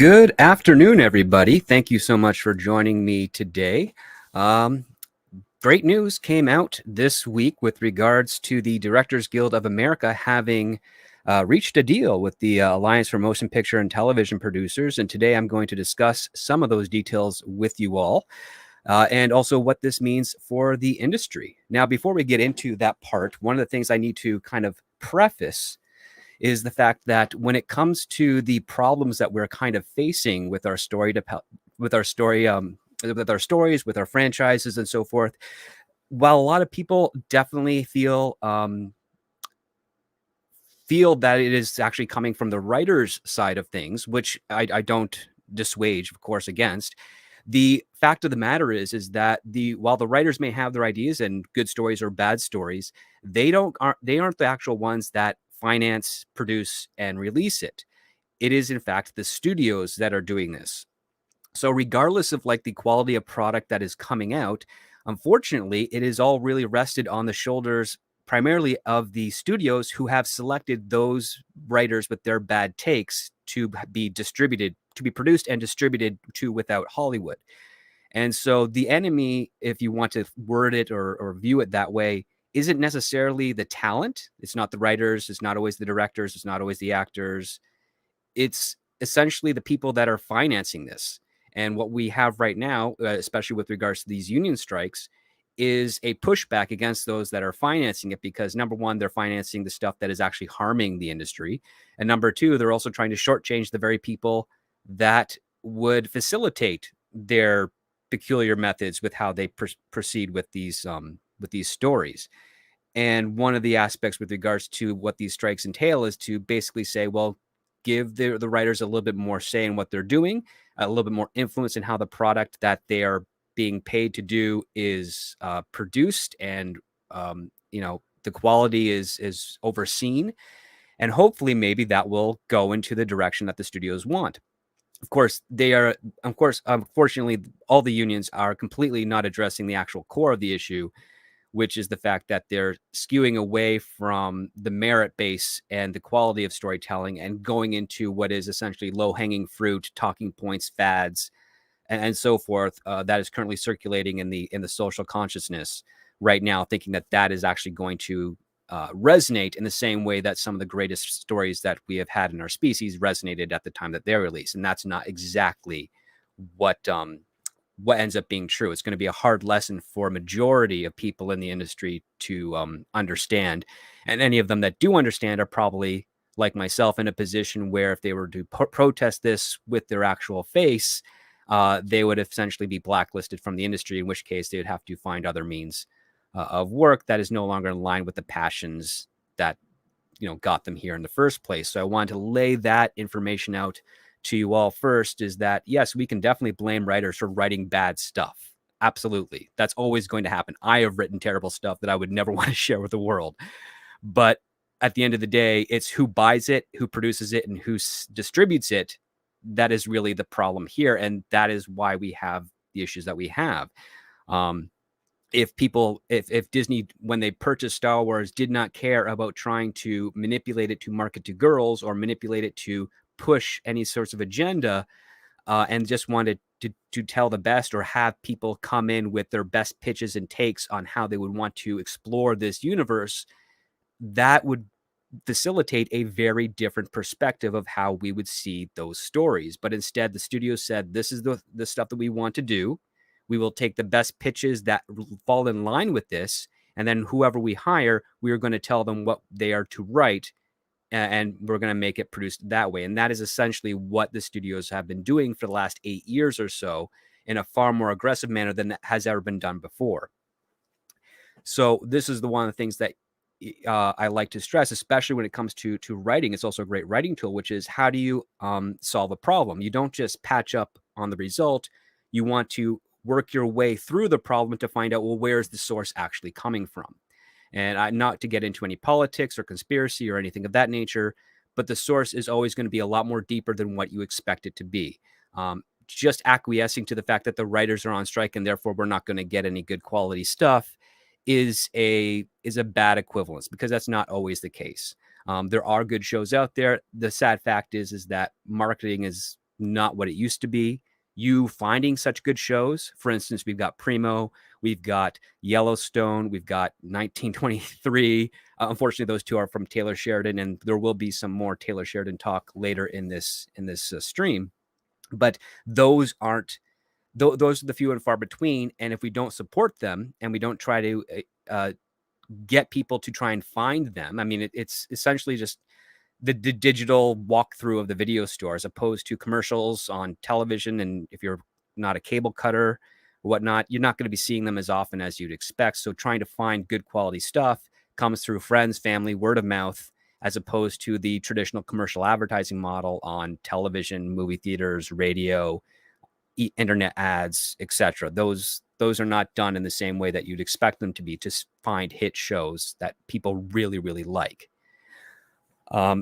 Good afternoon, everybody. Thank you so much for joining me today. Um, Great news came out this week with regards to the Directors Guild of America having reached a deal with the Alliance for Motion Picture and Television Producers. And today I'm going to discuss some of those details with you all and also what this means for the industry. Now, before we get into that part, one of the things I need to kind of preface is the fact that when it comes to the problems that we're kind of facing with our story, with our story, with our stories, with our franchises, and so forth, while a lot of people definitely feel that it is actually coming from the writer's side of things, which I don't dissuade, of course, against. The fact of the matter is that while the writers may have their ideas and good stories or bad stories, they aren't the actual ones that finance, produce, and release it. It is in fact the studios that are doing this. So regardless of like the quality of product that is coming out, unfortunately, it is all really rested on the shoulders primarily of the studios who have selected those writers with their bad takes to be distributed, to be produced and distributed to without Hollywood. And so the enemy, if you want to word it or view it that way, isn't necessarily the talent. It's not the writers. It's not always the directors. It's not always the actors. It's essentially the people that are financing this. And what we have right now, especially with regards to these union strikes, is a pushback against those that are financing it because, number one, they're financing the stuff that is actually harming the industry. And number two, they're also trying to shortchange the very people that would facilitate their peculiar methods with how they proceed with these stories. And one of the aspects with regards to what these strikes entail is to basically say, well, give the writers a little bit more say in what they're doing, a little bit more influence in how the product that they are being paid to do is produced, and the quality is overseen, and hopefully maybe that will go into the direction that the studios want. Of course, unfortunately, all the unions are completely not addressing the actual core of the issue, which is the fact that they're skewing away from the merit base and the quality of storytelling and going into what is essentially low-hanging fruit, talking points, fads, and so forth, that is currently circulating in the social consciousness right now, thinking that that is actually going to resonate in the same way that some of the greatest stories that we have had in our species resonated at the time that they're released. And that's not exactly what ends up being true. It's going to be a hard lesson for a majority of people in the industry to understand. And any of them that do understand are probably, like myself, in a position where if they were to protest this with their actual face, they would essentially be blacklisted from the industry, in which case they would have to find other means of work that is no longer in line with the passions that got them here in the first place. So I wanted to lay that information out to you all first, is that yes, we can definitely blame writers for writing bad stuff. Absolutely. That's always going to happen. I have written terrible stuff that I would never want to share with the world. But at the end of the day, it's who buys it, who produces it, and who distributes it. That is really the problem here. And that is why we have the issues that we have. If Disney, when they purchased Star Wars, did not care about trying to manipulate it to market to girls or manipulate it to push any sorts of agenda, and just wanted to tell the best or have people come in with their best pitches and takes on how they would want to explore this universe, that would facilitate a very different perspective of how we would see those stories. But instead, the studio said, this is the stuff that we want to do. We will take the best pitches that fall in line with this, and then whoever we hire, we are going to tell them what they are to write, and we're going to make it produced that way. And that is essentially what the studios have been doing for the last 8 years or so, in a far more aggressive manner than has ever been done before. So this is one of the things that I like to stress, especially when it comes to writing. It's also a great writing tool, which is how do you solve a problem? You don't just patch up on the result. You want to work your way through the problem to find out, well, where's the source actually coming from? And not to get into any politics or conspiracy or anything of that nature, but the source is always going to be a lot more deeper than what you expect it to be. Just acquiescing to the fact that the writers are on strike and therefore we're not going to get any good quality stuff is a bad equivalence, because that's not always the case. There are good shows out there. The sad fact is that marketing is not what it used to be. You finding such good shows, for instance, we've got Primo, we've got Yellowstone, we've got 1923. Unfortunately, those two are from Taylor Sheridan, and there will be some more Taylor Sheridan talk later in this stream. But those aren't those are the few and far between. And if we don't support them and we don't try to get people to try and find them, I mean, it's essentially just the digital walkthrough of the video store as opposed to commercials on television. And if you're not a cable cutter or whatnot, you're not going to be seeing them as often as you'd expect. So trying to find good quality stuff comes through friends, family, word of mouth, as opposed to the traditional commercial advertising model on television, movie theaters, radio, internet ads, etc. Those are not done in the same way that you'd expect them to be to find hit shows that people really, really like.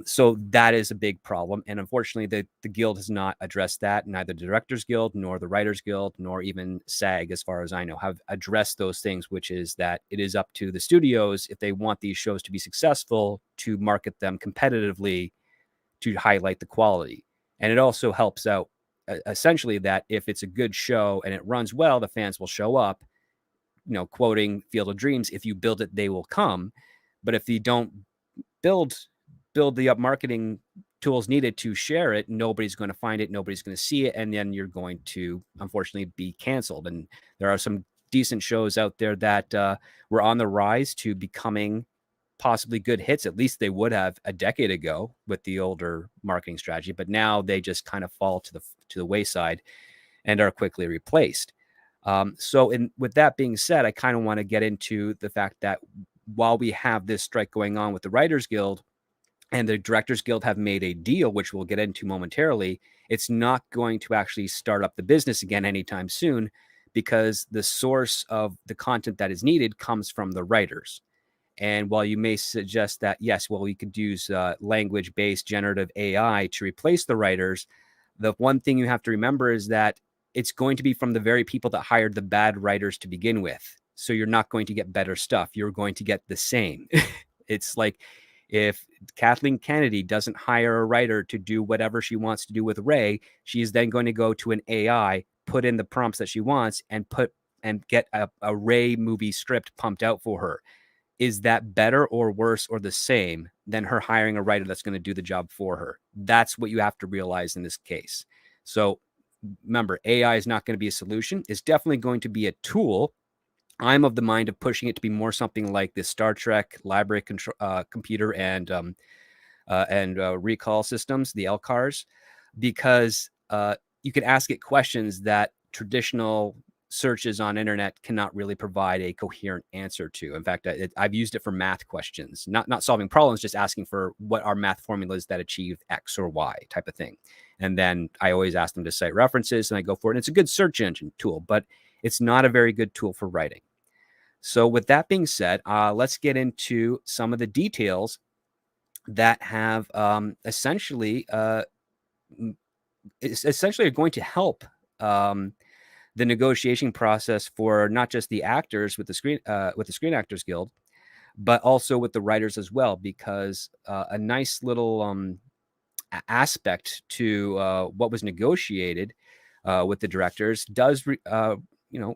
So that is a big problem. And unfortunately, the Guild has not addressed that. Neither the Directors Guild, nor the Writers Guild, nor even SAG, as far as I know, have addressed those things, which is that it is up to the studios, if they want these shows to be successful, to market them competitively to highlight the quality. And it also helps out essentially that if it's a good show and it runs well, the fans will show up, quoting Field of Dreams, if you build it, they will come. But if you don't build the marketing tools needed to share it, nobody's going to find it, nobody's going to see it, and then you're going to unfortunately be canceled. And there are some decent shows out there that were on the rise to becoming possibly good hits. At least they would have a decade ago with the older marketing strategy, but now they just kind of fall to the wayside and are quickly replaced. So with that being said, I kind of want to get into the fact that while we have this strike going on with the Writers Guild, and the Directors Guild have made a deal, which we'll get into momentarily, it's not going to actually start up the business again anytime soon, because the source of the content that is needed comes from the writers. And while you may suggest that, yes, well, we could use language-based generative AI to replace the writers, the one thing you have to remember is that it's going to be from the very people that hired the bad writers to begin with. So you're not going to get better stuff. You're going to get the same. It's like, if Kathleen Kennedy doesn't hire a writer to do whatever she wants to do with Ray, she is then going to go to an AI, put in the prompts that she wants, and get a Ray movie script pumped out for her. Is that better or worse or the same than her hiring a writer that's going to do the job for her? That's what you have to realize in this case. So remember, AI is not going to be a solution. It's definitely going to be a tool. I'm of the mind of pushing it to be more something like the Star Trek library computer and recall systems, the LCARs, because you can ask it questions that traditional searches on internet cannot really provide a coherent answer to. In fact, I've used it for math questions, not solving problems, just asking for what are math formulas that achieve X or Y type of thing. And then I always ask them to cite references, and I go for it. And it's a good search engine tool, but it's not a very good tool for writing. So with that being said, let's get into some of the details that have essentially are going to help the negotiation process for not just the actors with the Screen Actors Guild, but also with the writers as well, because a nice little aspect to what was negotiated with the directors does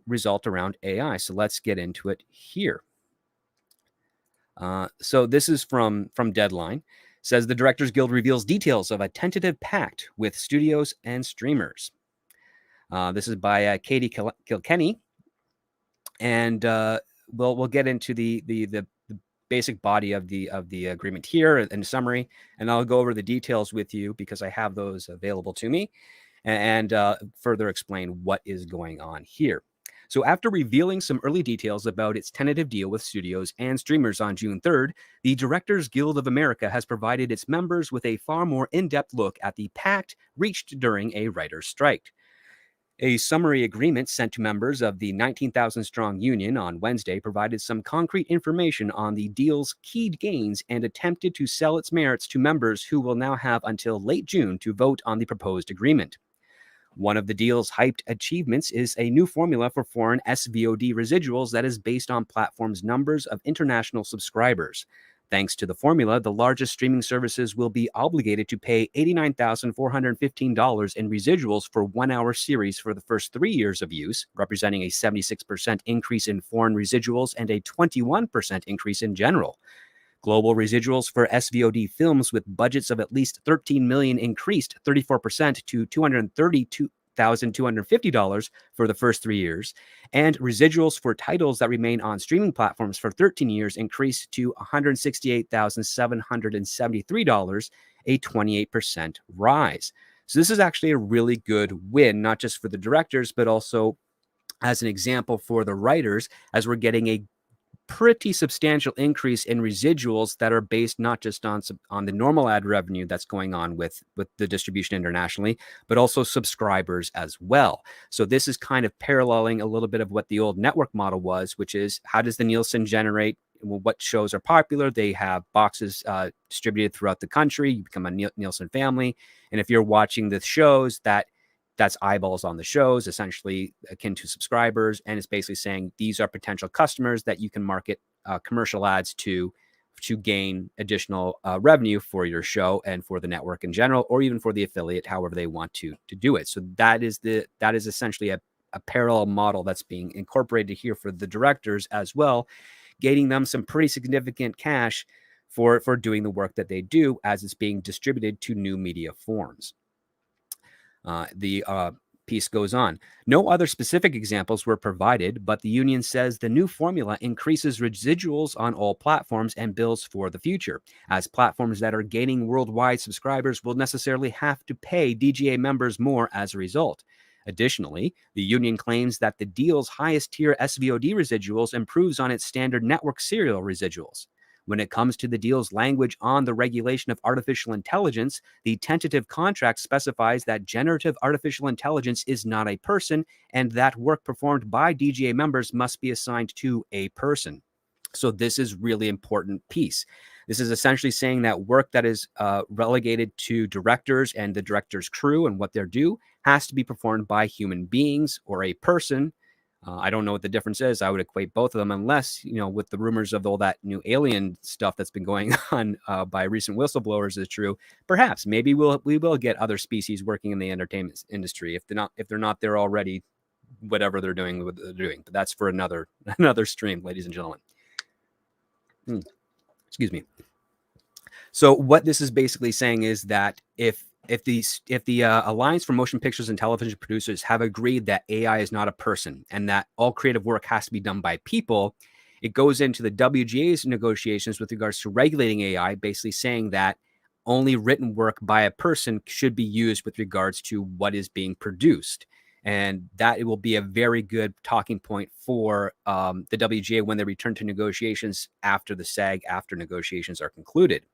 result around AI. So let's get into it here. So this is from Deadline. It says the Directors Guild reveals details of a tentative pact with studios and streamers. This is by Katie Kilkenny, and we'll get into the basic body of the agreement here in summary, and I'll go over the details with you because I have those available to me, and further explain what is going on here. So after revealing some early details about its tentative deal with studios and streamers on June 3rd, the Directors Guild of America has provided its members with a far more in-depth look at the pact reached during a writer's strike. A summary agreement sent to members of the 19,000-strong union on Wednesday provided some concrete information on the deal's key gains and attempted to sell its merits to members who will now have until late June to vote on the proposed agreement. One of the deal's hyped achievements is a new formula for foreign SVOD residuals that is based on platforms' numbers of international subscribers. Thanks to the formula, the largest streaming services will be obligated to pay $89,415 in residuals for 1-hour series for the first 3 years of use, representing a 76% increase in foreign residuals and a 21% increase in general. Global residuals for SVOD films with budgets of at least $13 million increased 34% to $232,250 for the first 3 years, and residuals for titles that remain on streaming platforms for 13 years increased to $168,773, a 28% rise. So this is actually a really good win, not just for the directors, but also as an example for the writers, as we're getting a pretty substantial increase in residuals that are based not just on the normal ad revenue that's going on with the distribution internationally, but also subscribers as well. So this is kind of paralleling a little bit of what the old network model was, which is how does the Nielsen generate what shows are popular? They have boxes distributed throughout the country. You become a Nielsen family, and if you're watching the shows, that's eyeballs on the shows, essentially akin to subscribers. And it's basically saying these are potential customers that you can market commercial ads to gain additional revenue for your show and for the network in general, or even for the affiliate, however they want to do it. So that is essentially a parallel model that's being incorporated here for the directors as well, getting them some pretty significant cash for doing the work that they do as it's being distributed to new media forms. The piece goes on. No other specific examples were provided, but the union says the new formula increases residuals on all platforms and builds for the future, as platforms that are gaining worldwide subscribers will necessarily have to pay DGA members more as a result. Additionally, the union claims that the deal's highest tier SVOD residuals improves on its standard network serial residuals. When it comes to the deal's language on the regulation of artificial intelligence, the tentative contract specifies that generative artificial intelligence is not a person and that work performed by DGA members must be assigned to a person. So this is really important piece. This is essentially saying that work that is relegated to directors and the director's crew and what they're due has to be performed by human beings or a person. I don't know what the difference is. I would equate both of them, unless, with the rumors of all that new alien stuff that's been going on by recent whistleblowers is true. Perhaps, maybe we will get other species working in the entertainment industry. If they're not there already, whatever they're doing, But that's for another stream, ladies and gentlemen. Excuse me. So what this is basically saying is that if the Alliance for Motion Pictures and Television Producers have agreed that AI is not a person and that all creative work has to be done by people, it goes into the WGA's negotiations with regards to regulating AI, basically saying that only written work by a person should be used with regards to what is being produced. And that it will be a very good talking point for the WGA when they return to negotiations after the SAG-AFTRA negotiations are concluded.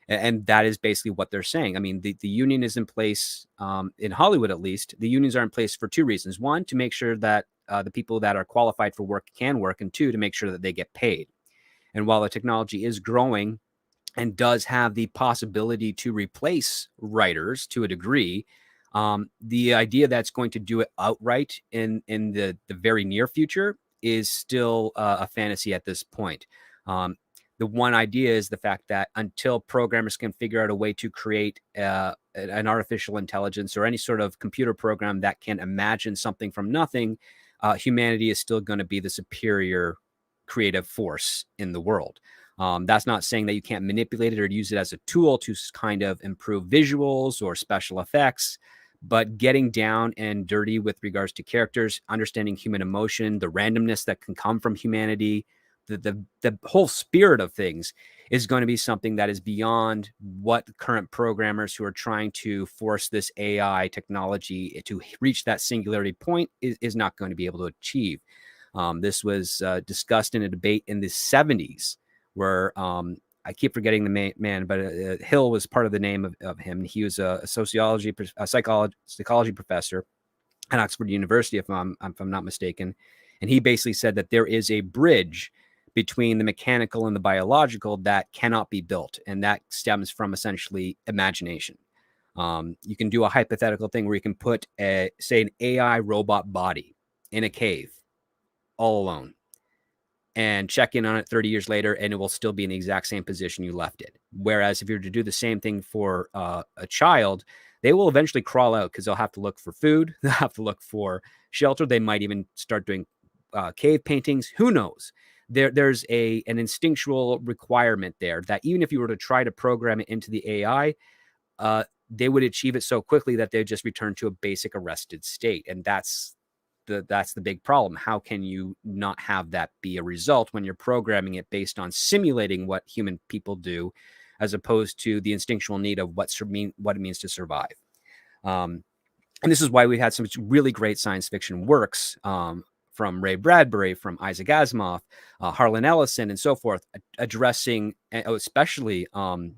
And that is basically what they're saying. I mean, the union is in place in Hollywood, at least. The unions are in place for two reasons. One, to make sure that the people that are qualified for work can work, and two, to make sure that they get paid. And while the technology is growing and does have the possibility to replace writers to a degree, the idea that's going to do it outright in the very near future is still a fantasy at this point. The one idea is the fact that until programmers can figure out a way to create an artificial intelligence or any sort of computer program that can imagine something from nothing, humanity is still going to be the superior creative force in the world. That's not saying that you can't manipulate it or use it as a tool to kind of improve visuals or special effects, but getting down and dirty with regards to characters, understanding human emotion, the randomness that can come from humanity, the whole spirit of things is going to be something that is beyond what current programmers who are trying to force this AI technology to reach that singularity point is not going to be able to achieve. This was discussed in a debate in the 70s where I keep forgetting the man, but Hill was part of the name of him. He was a psychology professor at Oxford University, if I'm not mistaken. And he basically said that there is a bridge between the mechanical and the biological that cannot be built. And that stems from essentially imagination. You can do a hypothetical thing where you can put say an AI robot body in a cave all alone. and check in on it 30 years later, and it will still be in the exact same position you left it. Whereas if you're to do the same thing for a child, they will eventually crawl out because they'll have to look for food. They'll have to look for shelter. They might even start doing cave paintings. Who knows? There's an instinctual requirement there that even if you were to try to program it into the AI, they would achieve it so quickly that they'd just return to a basic arrested state. And that's the big problem. How can you not have that be a result when you're programming it based on simulating what human people do, as opposed to the instinctual need of what it means to survive? And this is why we had some really great science fiction works from Ray Bradbury, from Isaac Asimov, Harlan Ellison, and so forth, addressing, especially, oh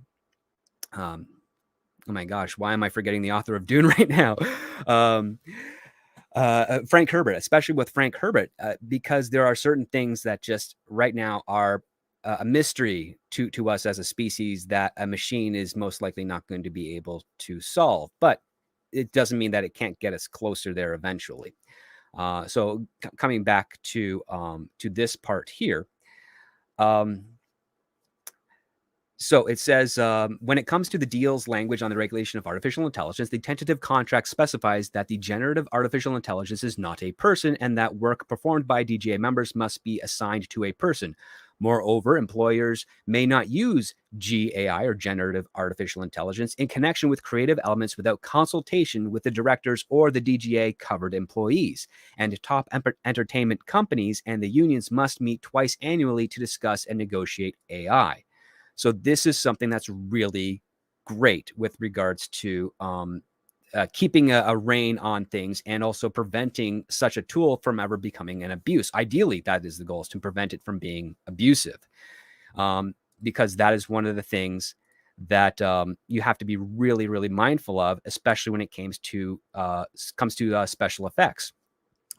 my gosh, why am I forgetting the author of Dune right now? Frank Herbert, especially with Frank Herbert, because there are certain things that just right now are a mystery to us as a species that a machine is most likely not going to be able to solve. But it doesn't mean that it can't get us closer there eventually. So coming back to this part here. So it says, when it comes to the deal's language on the regulation of artificial intelligence, the tentative contract specifies that the generative artificial intelligence is not a person and that work performed by DGA members must be assigned to a person. Moreover, employers may not use G.A.I. or generative artificial intelligence in connection with creative elements without consultation with the directors or the DGA covered employees. And top entertainment companies and the unions must meet twice annually to discuss and negotiate AI. So this is something that's really great with regards to keeping a rein on things and also preventing such a tool from ever becoming an abuse. Ideally, that is the goal, is to prevent it from being abusive, because that is one of the things that you have to be really, really mindful of, especially when it comes to special effects.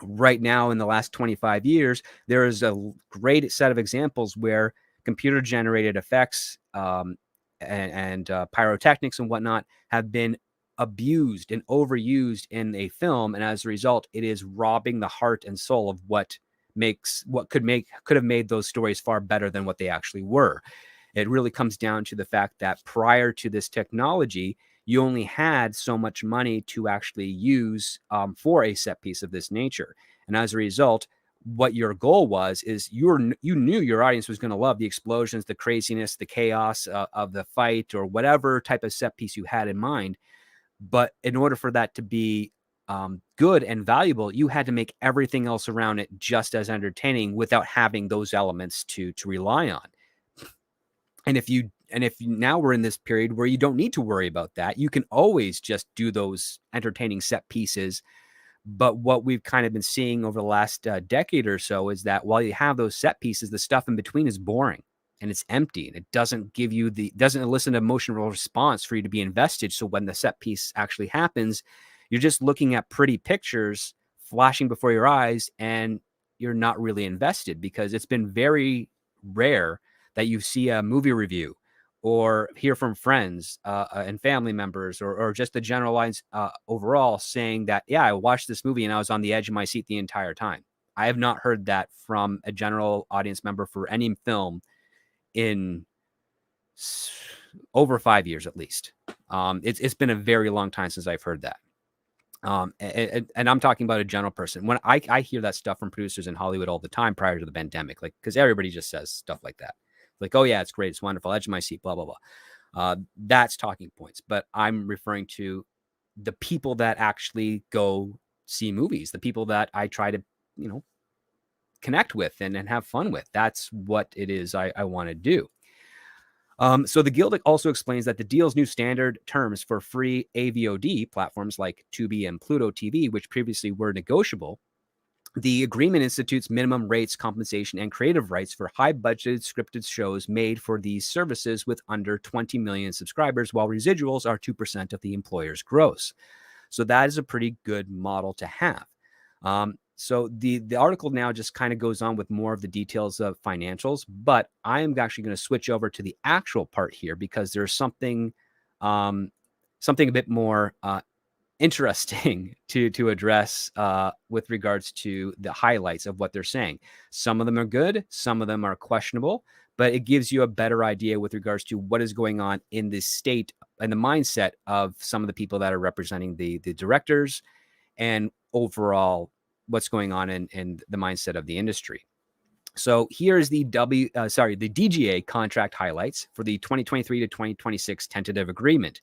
Right now, in the last 25 years, there is a great set of examples where computer-generated effects and pyrotechnics and whatnot have been abused and overused in a film, and as a result, it is robbing the heart and soul of what could have made those stories far better than what they actually were. It really comes down to the fact that prior to this technology, you only had so much money to actually use for a set piece of this nature, and as a result, what your goal was is you knew your audience was going to love the explosions, the craziness, the chaos of the fight, or whatever type of set piece you had in mind. But in order for that to be good and valuable, you had to make everything else around it just as entertaining without having those elements to rely on. And if now we're in this period where you don't need to worry about that, you can always just do those entertaining set pieces. But what we've kind of been seeing over the last decade or so is that while you have those set pieces, the stuff in between is boring and it's empty, and it doesn't elicit an emotional response for you to be invested. So when the set piece actually happens, you're just looking at pretty pictures flashing before your eyes, and you're not really invested, because it's been very rare that you see a movie review or hear from friends and family members, or just the general lines overall saying that, yeah, I watched this movie and I was on the edge of my seat the entire time. I have not heard that from a general audience member for any film in over 5 years at least. It's been a very long time since I've heard that. And I'm talking about a general person. When I hear that stuff from producers in Hollywood all the time prior to the pandemic, like, because everybody just says stuff like that. Like, oh yeah, it's great, it's wonderful, edge of my seat, blah, blah, blah. That's talking points. But I'm referring to the people that actually go see movies, the people that I try to, connect with and have fun with. That's what it is I want to do. So the Guild also explains that the deal's new standard terms for free AVOD platforms like Tubi and Pluto TV, which previously were negotiable, the agreement institutes minimum rates, compensation, and creative rights for high-budgeted scripted shows made for these services with under 20 million subscribers, while residuals are 2% of the employer's gross. So that is a pretty good model to have. So the article now just kind of goes on with more of the details of financials, but I am actually going to switch over to the actual part here, because there's something a bit more interesting to address with regards to the highlights of what they're saying. Some of them are good, some of them are questionable, but it gives you a better idea with regards to what is going on in the state and the mindset of some of the people that are representing the directors, and overall what's going on in the mindset of the industry. So here's the DGA contract highlights for the 2023 to 2026 tentative agreement.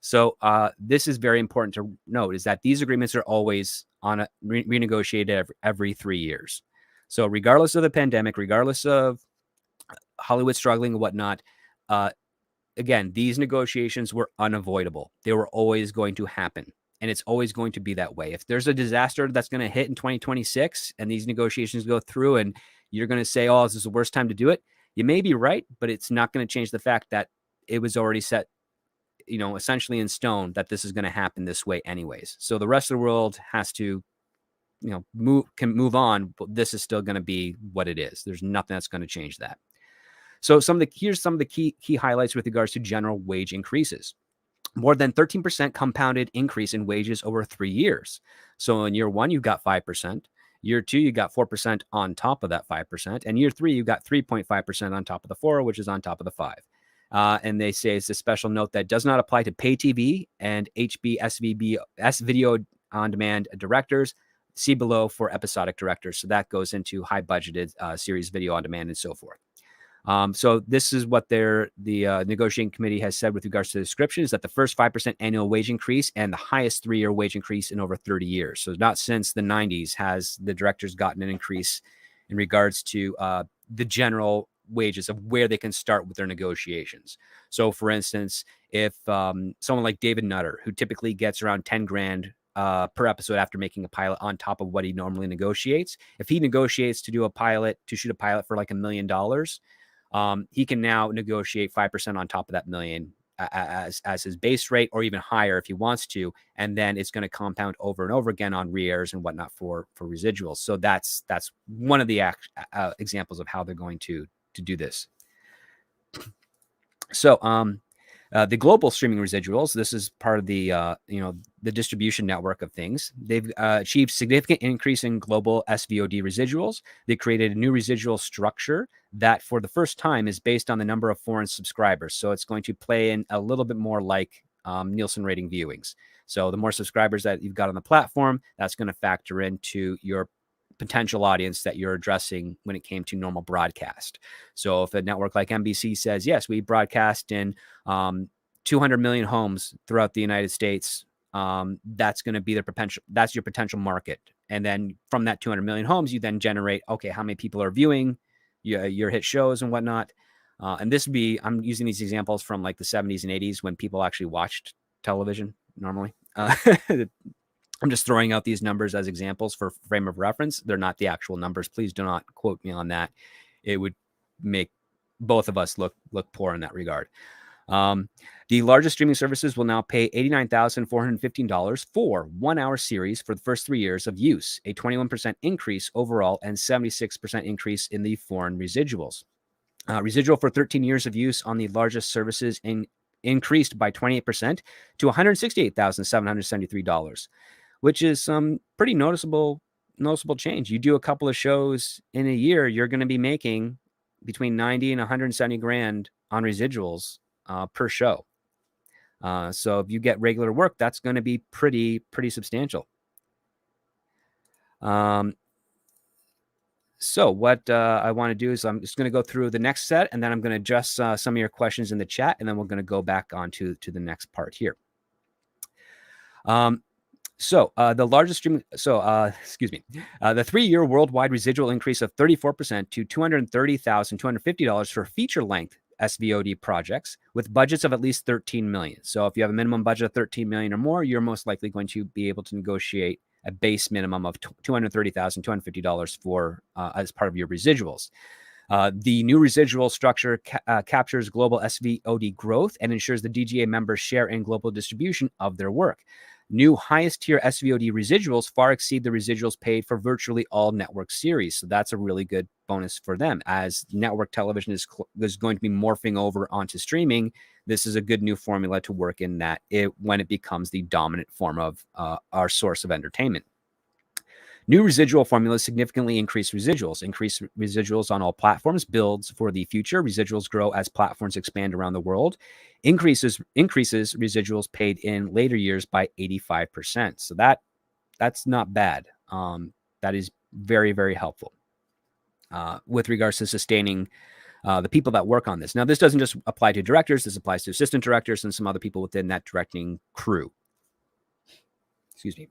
So this is very important to note, is that these agreements are always on a renegotiated every 3 years. So regardless of the pandemic, regardless of Hollywood struggling and whatnot, again, these negotiations were unavoidable. They were always going to happen. And it's always going to be that way. If there's a disaster that's going to hit in 2026 and these negotiations go through and you're going to say, oh, this is the worst time to do it, you may be right, but it's not going to change the fact that it was already set, essentially in stone, that this is going to happen this way anyways. So the rest of the world has to, can move on, but this is still going to be what it is. There's nothing that's going to change that. So here's some of the key highlights with regards to general wage increases. More than 13% compounded increase in wages over 3 years. So in year 1, you got 5%. Year 2, you got 4% on top of that 5%. And year 3, you got 3.5% on top of the 4, which is on top of the 5. And they say it's a special note that does not apply to pay TV and HBSVBS video on demand directors. See below for episodic directors. So that goes into high budgeted series video on demand and so forth. So this is what the negotiating committee has said with regards to the description, is that the first 5% annual wage increase and the highest 3-year wage increase in over 30 years. So not since the 90s has the directors gotten an increase in regards to the general wages of where they can start with their negotiations. So for instance, if someone like David Nutter, who typically gets around 10 grand per episode after making a pilot on top of what he normally negotiates, if he negotiates to shoot a pilot for like $1 million, he can now negotiate 5% on top of that $1 million as his base rate, or even higher if he wants to, and then it's going to compound over and over again on re-airs and whatnot for residuals. So that's one of the examples of how they're going to do this. So the global streaming residuals, this is part of the the distribution network of things. They've achieved significant increase in global SVOD residuals. They created a new residual structure that for the first time is based on the number of foreign subscribers. So it's going to play in a little bit more like Nielsen rating viewings. So the more subscribers that you've got on the platform, that's going to factor into your potential audience that you're addressing when it came to normal broadcast. So if a network like NBC says, yes, we broadcast in 200 million homes throughout the United States, that's going to be that's your potential market. And then from that 200 million homes, you then generate, okay, how many people are viewing your hit shows and whatnot. And this would be, I'm using these examples from like the 70s and 80s when people actually watched television normally. I'm just throwing out these numbers as examples for frame of reference. They're not the actual numbers. Please do not quote me on that. It would make both of us look poor in that regard. The largest streaming services will now pay $89,415 for 1-hour series for the first 3 years of use, a 21% increase overall and 76% increase in the foreign residuals. Residual for 13 years of use on the largest services increased by 28% to $168,773, which is some pretty noticeable change. You do a couple of shows in a year, you're going to be making between 90 and 170 grand on residuals per show. So if you get regular work, that's going to be pretty substantial. So what I want to do is I'm just going to go through the next set, and then I'm going to address some of your questions in the chat, and then we're going to go back on to the next part here. So the largest streaming, the 3-year worldwide residual increase of 34% to $230,250 for feature-length SVOD projects with budgets of at least $13 million. So if you have a minimum budget of $13 million or more, you're most likely going to be able to negotiate a base minimum of $230,250 for as part of your residuals. The new residual structure captures global SVOD growth and ensures the DGA members share in global distribution of their work. New highest tier SVOD residuals far exceed the residuals paid for virtually all network series. So that's a really good bonus for them. As network television is going to be morphing over onto streaming, this is a good new formula to work in that when it becomes the dominant form of our source of entertainment. New residual formulas significantly increase residuals. Increase residuals on all platforms builds for the future. Residuals grow as platforms expand around the world. Increases residuals paid in later years by 85%. So that's not bad. That is very, very helpful with regards to sustaining the people that work on this. Now, this doesn't just apply to directors. This applies to assistant directors and some other people within that directing crew. Excuse me.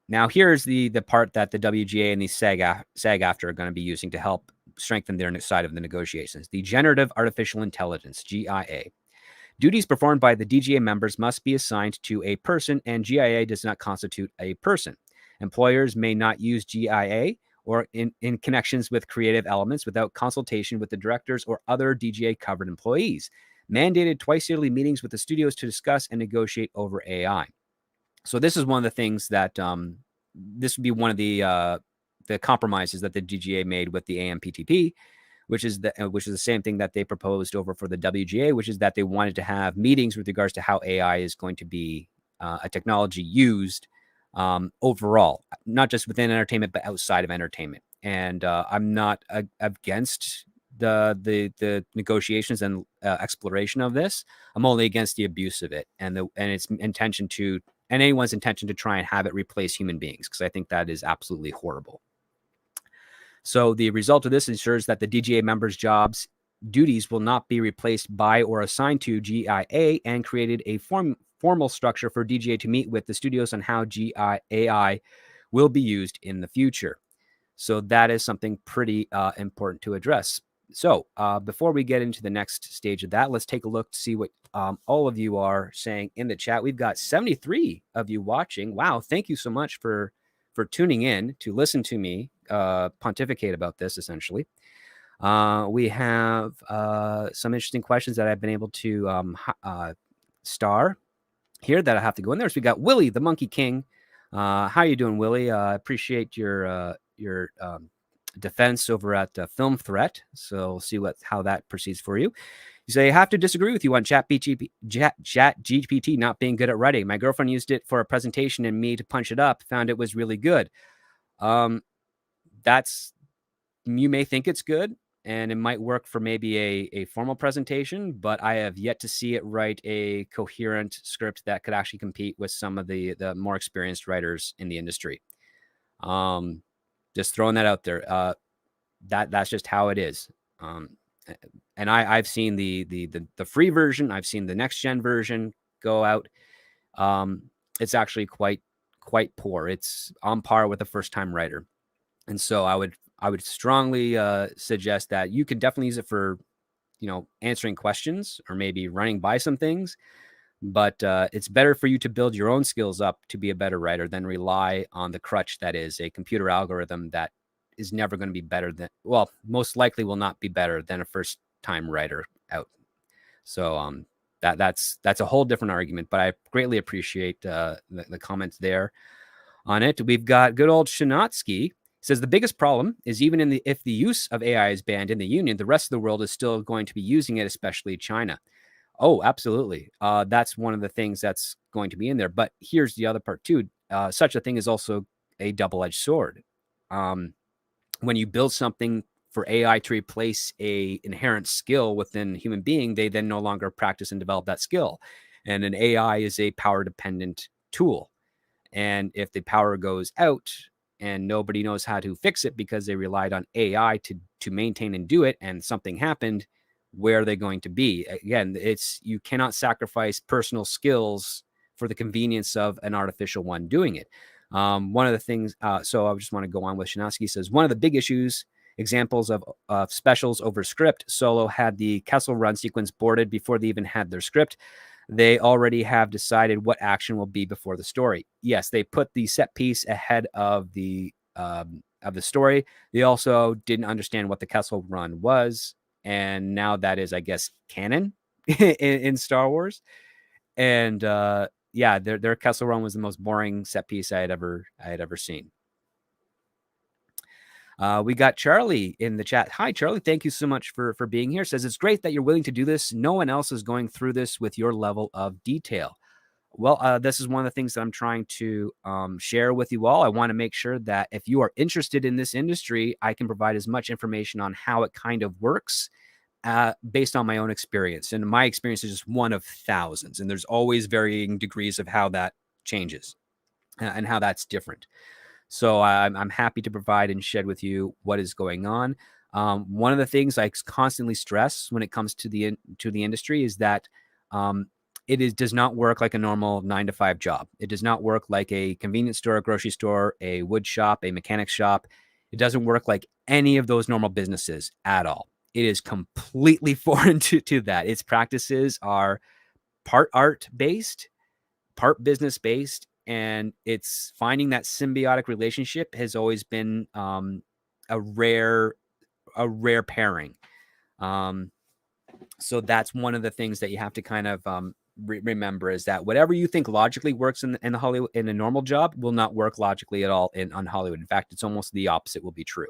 Now, here's the part that the WGA and the SAG-AFTRA are going to be using to help strengthen their side of the negotiations. The Generative Artificial Intelligence, G.I.A. Duties performed by the DGA members must be assigned to a person, and G.I.A. does not constitute a person. Employers may not use G.I.A. or in connections with creative elements without consultation with the directors or other DGA-covered employees. Mandated twice-yearly meetings with the studios to discuss and negotiate over AI. So this is one of the things that this would be one of the compromises that the DGA made with the AMPTP, which is the same thing that they proposed over for the WGA, which is that they wanted to have meetings with regards to how AI is going to be a technology used overall, not just within entertainment, but outside of entertainment. And I'm not against the negotiations and exploration of this. I'm only against the abuse of it and its intention to, and anyone's intention to try and have it replace human beings, because I think that is absolutely horrible. So the result of this ensures that the DGA members' jobs duties will not be replaced by or assigned to G.I.A. and created a formal structure for DGA to meet with the studios on how G.I.A.I. will be used in the future. So that is something pretty important to address. So before we get into the next stage of that, let's take a look to see what all of you are saying in the chat. We've got 73 of you watching. Wow, thank you so much for tuning in to listen to me pontificate about this, essentially. We have some interesting questions that I've been able to star here that I have to go in there. So we got Willie, the Monkey King. How are you doing, Willie? I appreciate your defense over at Film Threat. So we'll see how that proceeds for you. You say, I have to disagree with you on ChatGPT not being good at writing. My girlfriend used it for a presentation and me to punch it up, found it was really good. You may think it's good and it might work for maybe a formal presentation, but I have yet to see it write a coherent script that could actually compete with some of the more experienced writers in the industry. Just throwing that out there. That's just how it is. And I've seen the free version. I've seen the next gen version go out. It's actually quite poor. It's on par with a first time writer. And so I would strongly suggest that you can definitely use it for, answering questions or maybe running by some things. But it's better for you to build your own skills up to be a better writer than rely on the crutch that is a computer algorithm that is never going to be better than, well, most likely will not be better than a first time writer out. So that's a whole different argument, but I greatly appreciate the comments there on it. We've got good old Shanatsky. Says the biggest problem is even if the use of AI is banned in the union, the rest of the world is still going to be using it, especially China. Oh, absolutely. That's one of the things that's going to be in there. But here's the other part too. Such a thing is also a double-edged sword. When you build something for AI to replace a inherent skill within a human being, they then no longer practice and develop that skill. And an AI is a power-dependent tool. And if the power goes out and nobody knows how to fix it because they relied on AI to maintain and do it, and something happened, where are they going to be? Again, you cannot sacrifice personal skills for the convenience of an artificial one doing it. One of the things, so I just want to go on with Shinaski says, one of the big examples of specials over script, Solo had the Kessel Run sequence boarded before they even had their script. They already have decided what action will be before the story. Yes, they put the set piece ahead of the story. They also didn't understand what the Kessel Run was, and now that is, I guess, canon in Star Wars. And yeah, their Kessel Run was the most boring set piece I had ever seen. We got Charlie in the chat. Hi, Charlie. Thank you so much for being here. Says it's great that you're willing to do this. No one else is going through this with your level of detail. Well, this is one of the things that I'm trying to share with you all. I want to make sure that if you are interested in this industry, I can provide as much information on how it kind of works based on my own experience. And my experience is just one of thousands. And there's always varying degrees of how that changes and how that's different. So I'm happy to provide and shed with you what is going on. One of the things I constantly stress when it comes to the industry is that does not work like a normal 9-to-5 job. It does not work like a convenience store, a grocery store, a wood shop, a mechanic shop. It doesn't work like any of those normal businesses at all. It is completely foreign to that. Its practices are part art based, part business based, and it's finding that symbiotic relationship has always been a rare pairing. So that's one of the things that you have to kind of remember, is that whatever you think logically works in the Hollywood in a normal job will not work logically at all on Hollywood. In fact, it's almost the opposite will be true.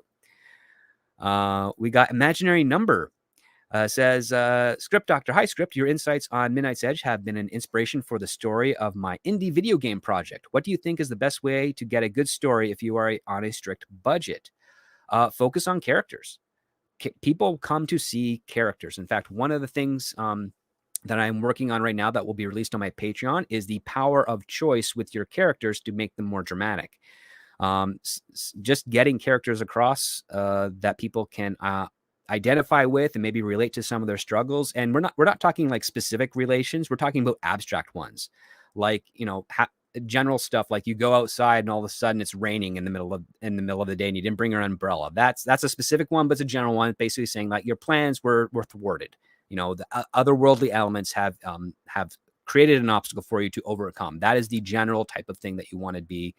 We got Imaginary Number. Says, Script Doctor, hi Script, your insights on Midnight's Edge have been an inspiration for the story of my indie video game project. What do you think is the best way to get a good story if you are on a strict budget? Focus on characters. People come to see characters. In fact, one of the things that I'm working on right now that will be released on my Patreon is the power of choice with your characters to make them more dramatic. Just getting characters across that people can identify with and maybe relate to some of their struggles. And we're not talking like specific relations. We're talking about abstract ones, like, general stuff. Like you go outside and all of a sudden it's raining in the middle of the day and you didn't bring your umbrella. That's a specific one, but it's a general one, basically saying like your plans were thwarted. The otherworldly elements have created an obstacle for you to overcome. That is the general type of thing that you want to be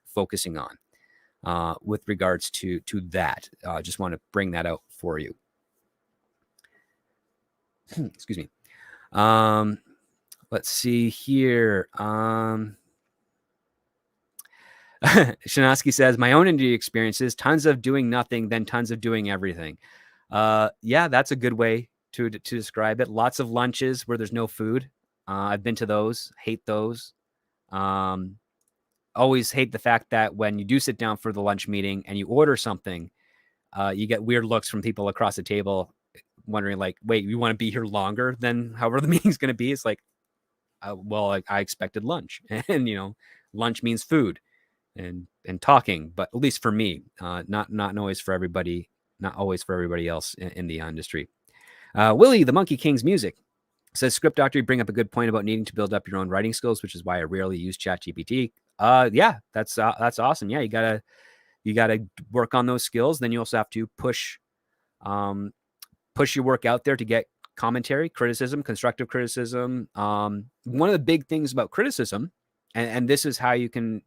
focusing on. With regards to that, just want to bring that out for you. Excuse me. Let's see here. Shinaski says, my own indie experiences, tons of doing nothing, then tons of doing everything. Yeah, that's a good way to describe it. Lots of lunches where there's no food. I've been to those, hate those. Always hate the fact that when you do sit down for the lunch meeting and you order something, you get weird looks from people across the table wondering like, wait, you want to be here longer than however the meeting's going to be? It's like, well, I expected lunch, and lunch means food and talking, but at least for me, not always for everybody, not always for everybody else in the industry. Willie, the Monkey King's music, says, Script Doctor, you bring up a good point about needing to build up your own writing skills, which is why I rarely use ChatGPT. Yeah, that's awesome. Yeah, you gotta work on those skills. Then you also have to push your work out there to get commentary, criticism, constructive criticism. One of the big things about criticism, and this is how you can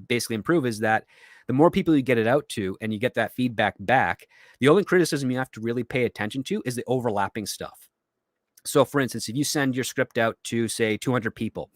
basically improve, is that the more people you get it out to and you get that feedback back, the only criticism you have to really pay attention to is the overlapping stuff. So for instance, if you send your script out to, say, 200 people,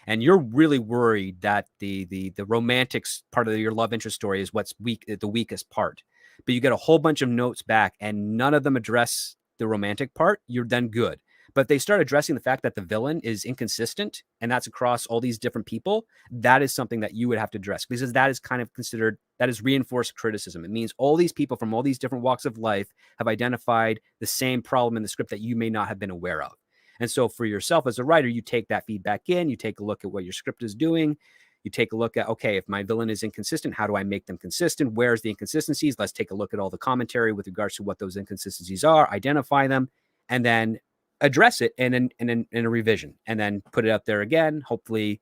and you're really worried that the romantic part of your love interest story is what's the weakest part, but you get a whole bunch of notes back and none of them address the romantic part, you're then good. But they start addressing the fact that the villain is inconsistent, and that's across all these different people. That is something that you would have to address, because that is kind of considered, that is reinforced criticism. It means all these people from all these different walks of life have identified the same problem in the script that you may not have been aware of. And so for yourself as a writer, you take that feedback in, you take a look at what your script is doing. You take a look at, okay, if my villain is inconsistent, how do I make them consistent? Where's the inconsistencies? Let's take a look at all the commentary with regards to what those inconsistencies are, identify them, and then address it in a revision, and then put it out there again, hopefully.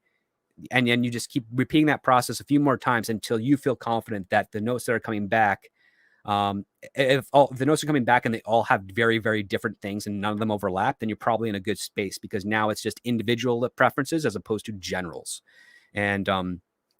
And then you just keep repeating that process a few more times until you feel confident that the notes that are coming back, if the notes are coming back and they all have very, very different things and none of them overlap, then you're probably in a good space, because now it's just individual preferences as opposed to generals. And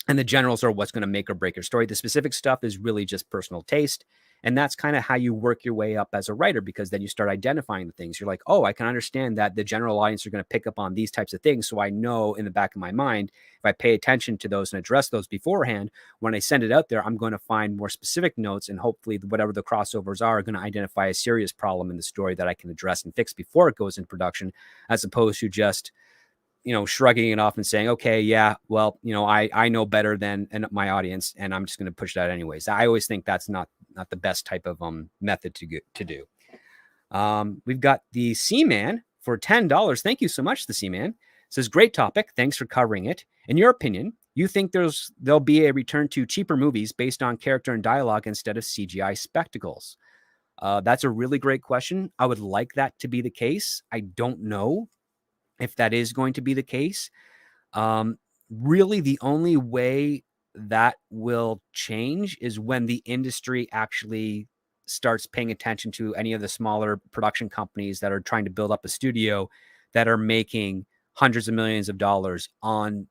the generals are what's going to make or break your story. The specific stuff is really just personal taste. And that's kind of how you work your way up as a writer, because then you start identifying the things. You're like, oh, I can understand that the general audience are going to pick up on these types of things. So I know in the back of my mind, if I pay attention to those and address those beforehand, when I send it out there, I'm going to find more specific notes, and hopefully whatever the crossovers are going to identify a serious problem in the story that I can address and fix before it goes into production, as opposed to just, shrugging it off and saying, okay, yeah, well, I know better than my audience, and I'm just going to push that anyways. I always think that's not the best type of method to do. We've got the Seaman for $10. Thank you so much, the Seaman. Says, great topic. Thanks for covering it. In your opinion, you think there'll be a return to cheaper movies based on character and dialogue instead of CGI spectacles? That's a really great question. I would like that to be the case. I don't know if that is going to be the case. Really, the only way that will change is when the industry actually starts paying attention to any of the smaller production companies that are trying to build up a studio that are making hundreds of millions of dollars on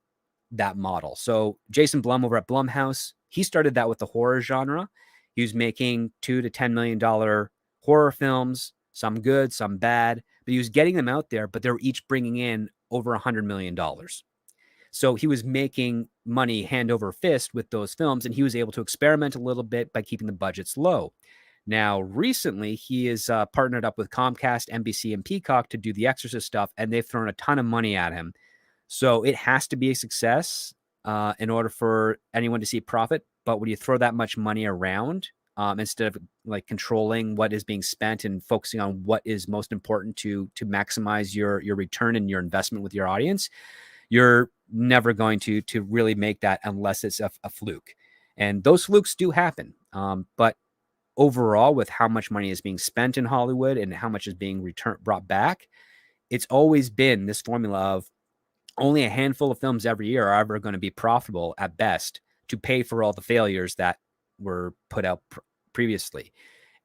that model. So Jason Blum over at Blumhouse, he started that with the horror genre. He was making $2 to $10 million horror films, some good, some bad, but he was getting them out there, but they were each bringing in over $100 million. So he was making money hand over fist with those films, and he was able to experiment a little bit by keeping the budgets low. Now, recently, he is partnered up with Comcast, NBC, and Peacock to do the Exorcist stuff, and they've thrown a ton of money at him. So it has to be a success in order for anyone to see profit. But when you throw that much money around, instead of like controlling what is being spent and focusing on what is most important to maximize your return and your investment with your audience, you're never going to really make that unless it's a fluke. And those flukes do happen. But overall, with how much money is being spent in Hollywood and how much is being brought back, it's always been this formula of only a handful of films every year are ever going to be profitable at best to pay for all the failures that were put out previously.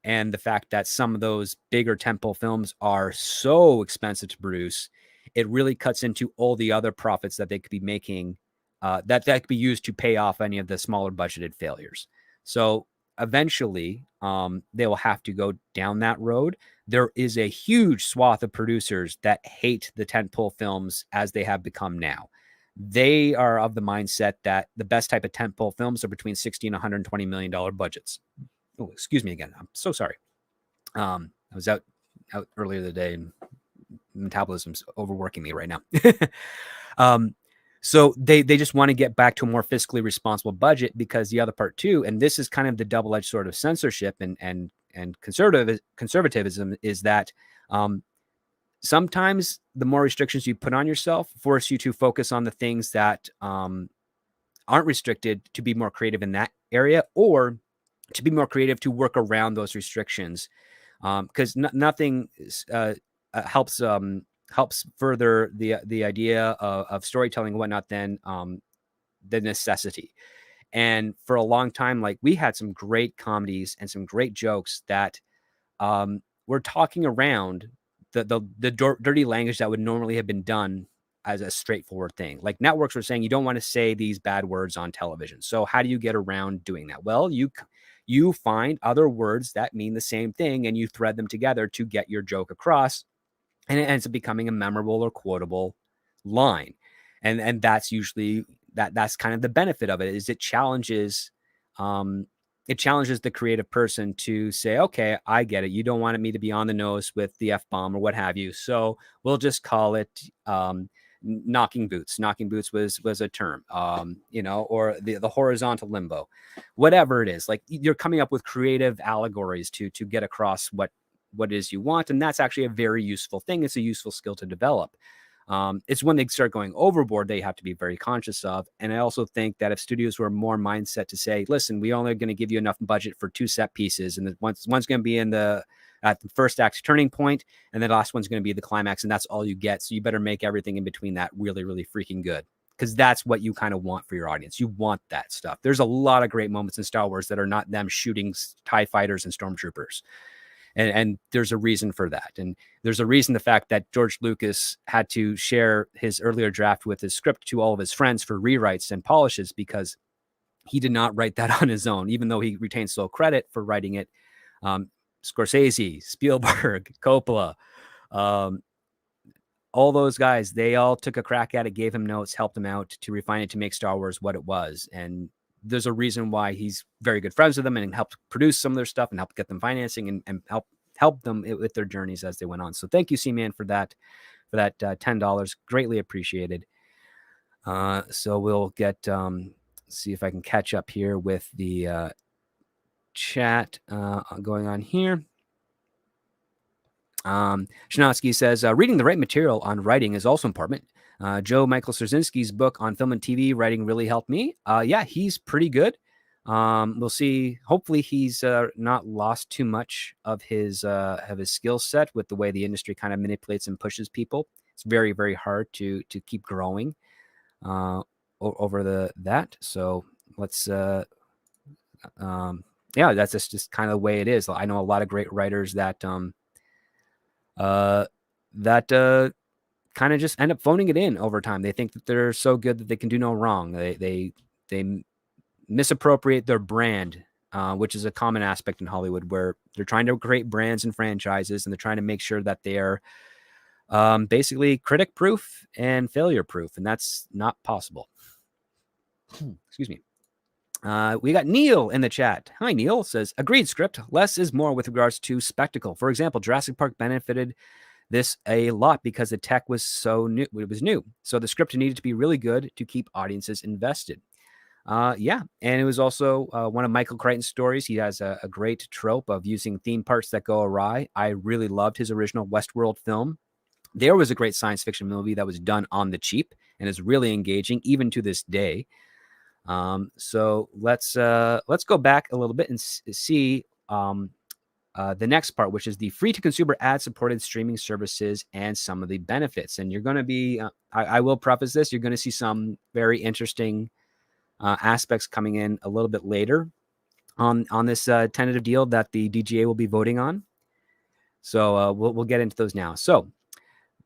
And the fact that some of those bigger tentpole films are so expensive to produce, it really cuts into all the other profits that they could be making, that could be used to pay off any of the smaller budgeted failures. So eventually, they will have to go down that road. There is a huge swath of producers that hate the tentpole films as they have become now. They are of the mindset that the best type of tentpole films are between $60 and $120 million budgets. Oh, excuse me again. I'm so sorry. I was out earlier today, and metabolism's overworking me right now. So they just want to get back to a more fiscally responsible budget, because the other part too, and this is kind of the double-edged sword of censorship and conservatism, is that sometimes the more restrictions you put on yourself force you to focus on the things that aren't restricted, to be more creative in that area, or to be more creative to work around those restrictions, because nothing helps further the idea of storytelling and whatnot than the necessity. And for a long time, like, we had some great comedies and some great jokes that were talking around the dirty language that would normally have been done as a straightforward thing. Like, networks were saying you don't want to say these bad words on television. So how do you get around doing that? Well, you find other words that mean the same thing, and you thread them together to get your joke across, and it ends up becoming a memorable or quotable line. And that's usually that's kind of the benefit of it, is it challenges the creative person to say, okay, I get it. You don't want me to be on the nose with the F-bomb or what have you. So we'll just call it knocking boots. Knocking boots was a term, or the horizontal limbo, whatever it is. Like, you're coming up with creative allegories to get across what it is you want. And that's actually a very useful thing. It's a useful skill to develop. It's when they start going overboard, they have to be very conscious of. And I also think that if studios were more mindset to say, listen, we only are going to give you enough budget for 2 set pieces, and one's going to be at the first act turning point, and the last one's going to be the climax, and that's all you get. So you better make everything in between that really, really freaking good, because that's what you kind of want for your audience. You want that stuff. There's a lot of great moments in Star Wars that are not them shooting TIE fighters and stormtroopers. And there's a reason for that. And there's a reason the fact that George Lucas had to share his earlier draft with his script to all of his friends for rewrites and polishes, because he did not write that on his own, even though he retains sole credit for writing it. Scorsese, Spielberg, Coppola, um, all those guys, they all took a crack at it, gave him notes, helped him out to refine it to make Star Wars what it was. And there's a reason why he's very good friends with them and helped produce some of their stuff and help get them financing and help them with their journeys as they went on. So thank you, C-Man, for that $10. Greatly appreciated. So we'll get see if I can catch up here with the chat going on here. Shinatsky says, reading the right material on writing is also important. Joe Michael Straczynski's book on film and TV writing really helped me. Yeah, he's pretty good. We'll see. Hopefully he's not lost too much of his skill set with the way the industry kind of manipulates and pushes people. It's very, very hard to keep growing over that. So let's yeah, that's just kind of the way it is. I know a lot of great writers that kind of just end up phoning it in over time. They think that they're so good that they can do no wrong. They misappropriate their brand, which is a common aspect in Hollywood, where they're trying to create brands and franchises, and they're trying to make sure that they are basically critic proof and failure proof, and that's not possible. Excuse me. We got Neil in the chat. Hi, Neil. Says, agreed, script. Less is more with regards to spectacle. For example, Jurassic Park benefited this a lot because the tech was so new. It was new. So the script needed to be really good to keep audiences invested. Yeah. And it was also one of Michael Crichton's stories. He has a great trope of using theme parks that go awry. I really loved his original Westworld film. There was a great science fiction movie that was done on the cheap and is really engaging even to this day. So let's go back a little bit and see the next part, which is the free to consumer ad supported streaming services and some of the benefits. And you're going to be, I will preface this, you're going to see some very interesting aspects coming in a little bit later on this tentative deal that the DGA will be voting on. So we'll get into those now. So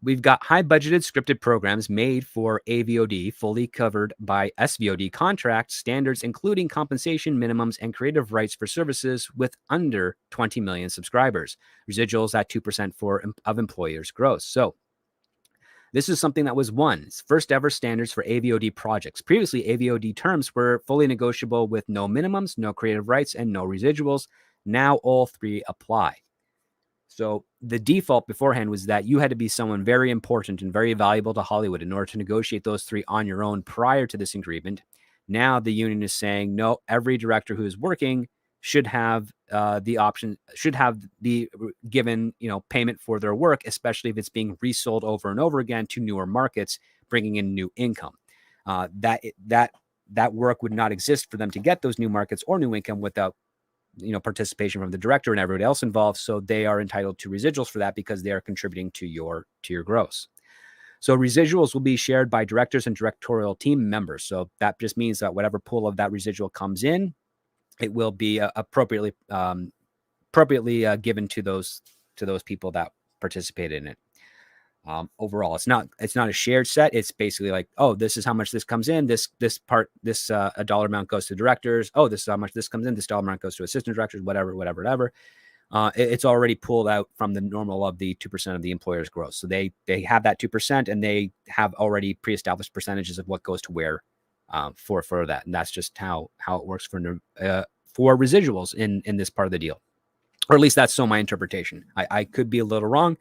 we've got high-budgeted scripted programs made for AVOD, fully covered by SVOD contract standards, including compensation minimums and creative rights for services with under 20 million subscribers. Residuals at 2% of employers' gross. So this is something that was one's first ever standards for AVOD projects. Previously, AVOD terms were fully negotiable with no minimums, no creative rights, and no residuals. Now all three apply. So the default beforehand was that you had to be someone very important and very valuable to Hollywood in order to negotiate those three on your own prior to this agreement. Now the union is saying, no, every director who is working should have the option, should have the given, payment for their work, especially if it's being resold over and over again to newer markets, bringing in new income. That work would not exist for them to get those new markets or new income without participation from the director and everybody else involved. So they are entitled to residuals for that because they are contributing to your gross. So residuals will be shared by directors and directorial team members. So that just means that whatever pool of that residual comes in, it will be appropriately given to those people that participated in it. Overall, it's not a shared set. It's basically like, oh, this is how much this comes in. This a dollar amount goes to directors. Oh, this is how much this comes in. This dollar amount goes to assistant directors. Whatever. It's already pulled out from the normal of the 2% of the employer's gross. So they have that 2%, and they have already pre-established percentages of what goes to where for that, and that's just how it works for residuals in this part of the deal, or at least that's so my interpretation. I could be a little wrong.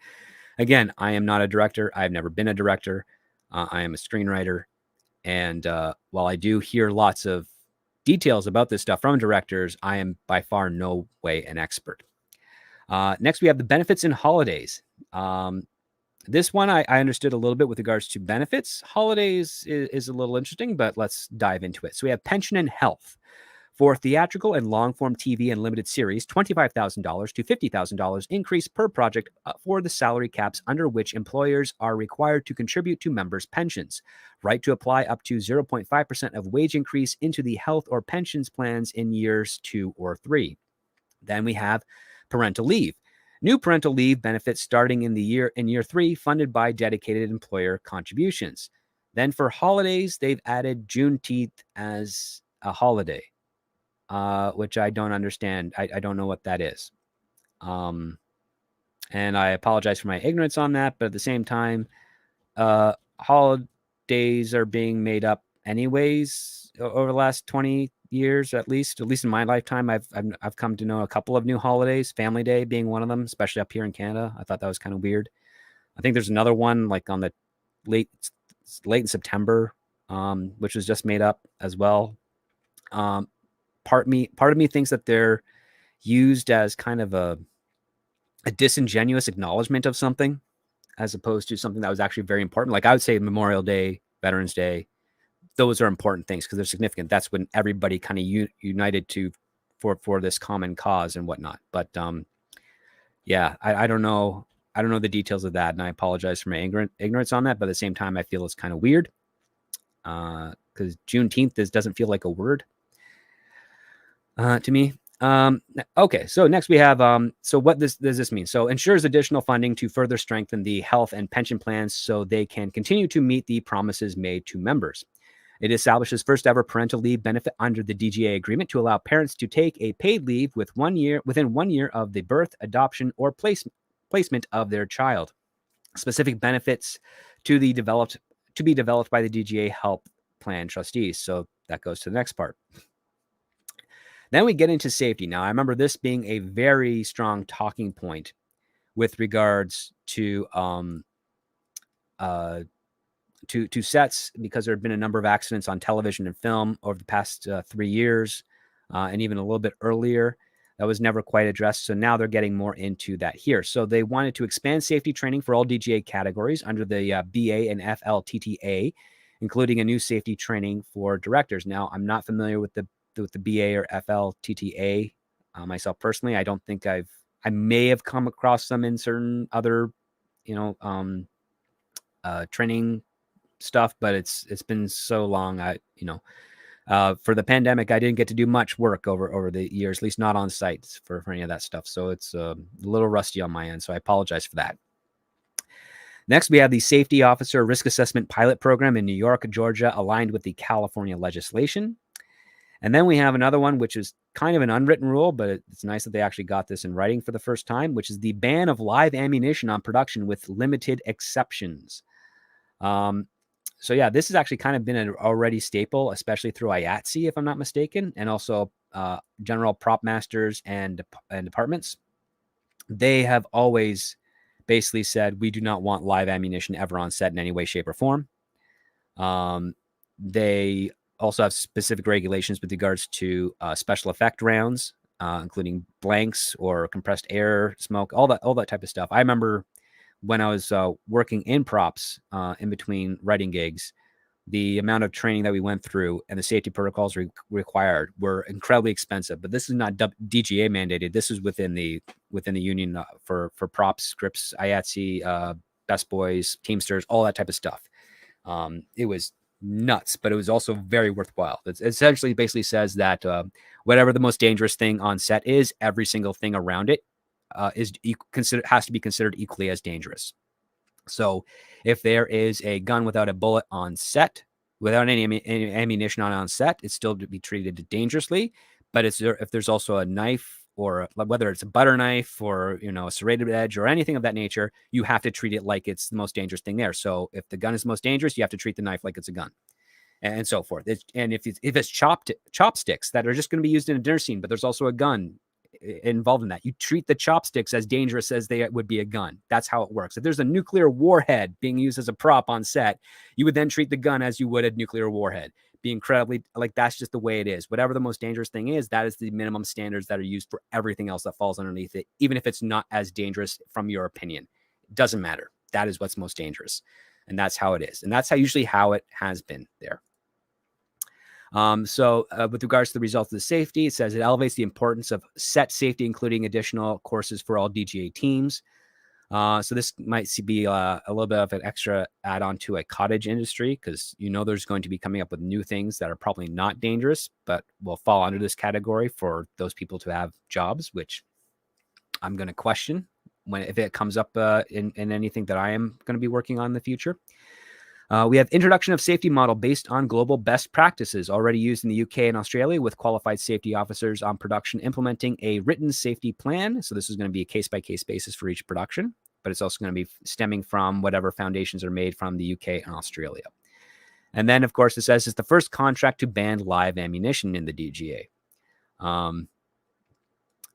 Again, I am not a director. I've never been a director. I am a screenwriter. And while I do hear lots of details about this stuff from directors, I am by far no way an expert. Next, we have the benefits and holidays. This one I understood a little bit with regards to benefits. Holidays is a little interesting, but let's dive into it. So we have pension and health. For theatrical and long-form TV and limited series, $25,000 to $50,000 increase per project for the salary caps under which employers are required to contribute to members' pensions. Right to apply up to 0.5% of wage increase into the health or pensions plans in years 2 or 3. Then we have parental leave. New parental leave benefits starting in year 3, funded by dedicated employer contributions. Then for holidays, they've added Juneteenth as a holiday. Which I don't understand. I don't know what that is. And I apologize for my ignorance on that, but at the same time, holidays are being made up anyways over the last 20 years, at least in my lifetime. I've come to know a couple of new holidays, Family Day being one of them, especially up here in Canada. I thought that was kind of weird. I think there's another one like on the late in September, which was just made up as well. Part of me thinks that they're used as kind of a disingenuous acknowledgement of something, as opposed to something that was actually very important. Like I would say Memorial Day, Veterans Day, those are important things because they're significant. That's when everybody kind of united for this common cause and whatnot. But yeah, I don't know. I don't know the details of that, and I apologize for my ignorance on that. But at the same time, I feel it's kind of weird because Juneteenth doesn't feel like a word to me. Okay, so next we have so what does this mean? So ensures additional funding to further strengthen the health and pension plans so they can continue to meet the promises made to members. It establishes first ever parental leave benefit under the DGA agreement to allow parents to take a paid leave within 1 year of the birth, adoption, or placement of their child. Specific benefits to be developed by the DGA help plan trustees. So that goes to the next part. Then we get into safety. Now, I remember this being a very strong talking point with regards to sets, because there have been a number of accidents on television and film over the past 3 years, and even a little bit earlier. That was never quite addressed. So now they're getting more into that here. So they wanted to expand safety training for all DGA categories under the BA and FLTTA, including a new safety training for directors. Now, I'm not familiar with the BA or FLTTA myself personally. I don't think I may have come across them in certain other, training stuff, but it's been so long. For the pandemic, I didn't get to do much work over the years, at least not on site for any of that stuff. So it's a little rusty on my end. So I apologize for that. Next, we have the Safety Officer Risk Assessment Pilot Program in New York, Georgia, aligned with the California legislation. And then we have another one, which is kind of an unwritten rule, but it's nice that they actually got this in writing for the first time, which is the ban of live ammunition on production with limited exceptions. So yeah, this has actually kind of been an already staple, especially through IATSE, if I'm not mistaken, and also general prop masters and departments. They have always basically said, we do not want live ammunition ever on set in any way, shape, or form. They also have specific regulations with regards to special effect rounds, including blanks or compressed air, smoke, all that type of stuff. I remember when I was working in props in between writing gigs, the amount of training that we went through and the safety protocols required were incredibly expensive. But this is not DGA mandated. This is within the union for props, scripts, IATSE, Best Boys, Teamsters, all that type of stuff. It was nuts, but it was also very worthwhile. It essentially basically says that whatever the most dangerous thing on set is, every single thing around it has to be considered equally as dangerous. So if there is a gun without a bullet on set, without any ammunition on set, it's still to be treated dangerously. But if there's also a knife, or whether it's a butter knife or a serrated edge or anything of that nature, you have to treat it like it's the most dangerous thing there. So if the gun is most dangerous, you have to treat the knife like it's a gun, and so forth. And if it's chopsticks that are just going to be used in a dinner scene, but there's also a gun involved in that, you treat the chopsticks as dangerous as they would be a gun. That's how it works. If there's a nuclear warhead being used as a prop on set, you would then treat the gun as you would a nuclear warhead. Be incredibly, that's just the way it is. Whatever the most dangerous thing is, that is the minimum standards that are used for everything else that falls underneath it, even if it's not as dangerous from your opinion. It doesn't matter. That is what's most dangerous. And that's how it is. And that's usually how it has been there. With regards to the results of the safety, it says it elevates the importance of set safety, including additional courses for all DGA teams. So this might be a little bit of an extra add-on to a cottage industry, because there's going to be coming up with new things that are probably not dangerous, but will fall under this category for those people to have jobs, which I'm going to question if it comes up in anything that I am going to be working on in the future. We have introduction of safety model based on global best practices already used in the UK and Australia with qualified safety officers on production implementing a written safety plan. So this is going to be a case-by-case basis for each production, but it's also going to be stemming from whatever foundations are made from the UK and Australia. And then, of course, it says it's the first contract to ban live ammunition in the DGA,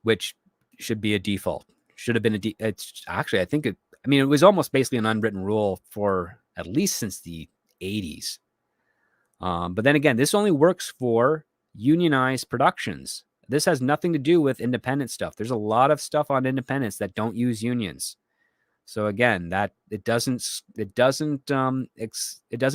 which should be a default. Should have been it's actually, I think it was almost basically an unwritten rule for at least since the 80s. But then again, this only works for unionized productions. This has nothing to do with independent stuff. There's a lot of stuff on independents that don't use unions. So again, that it doesn't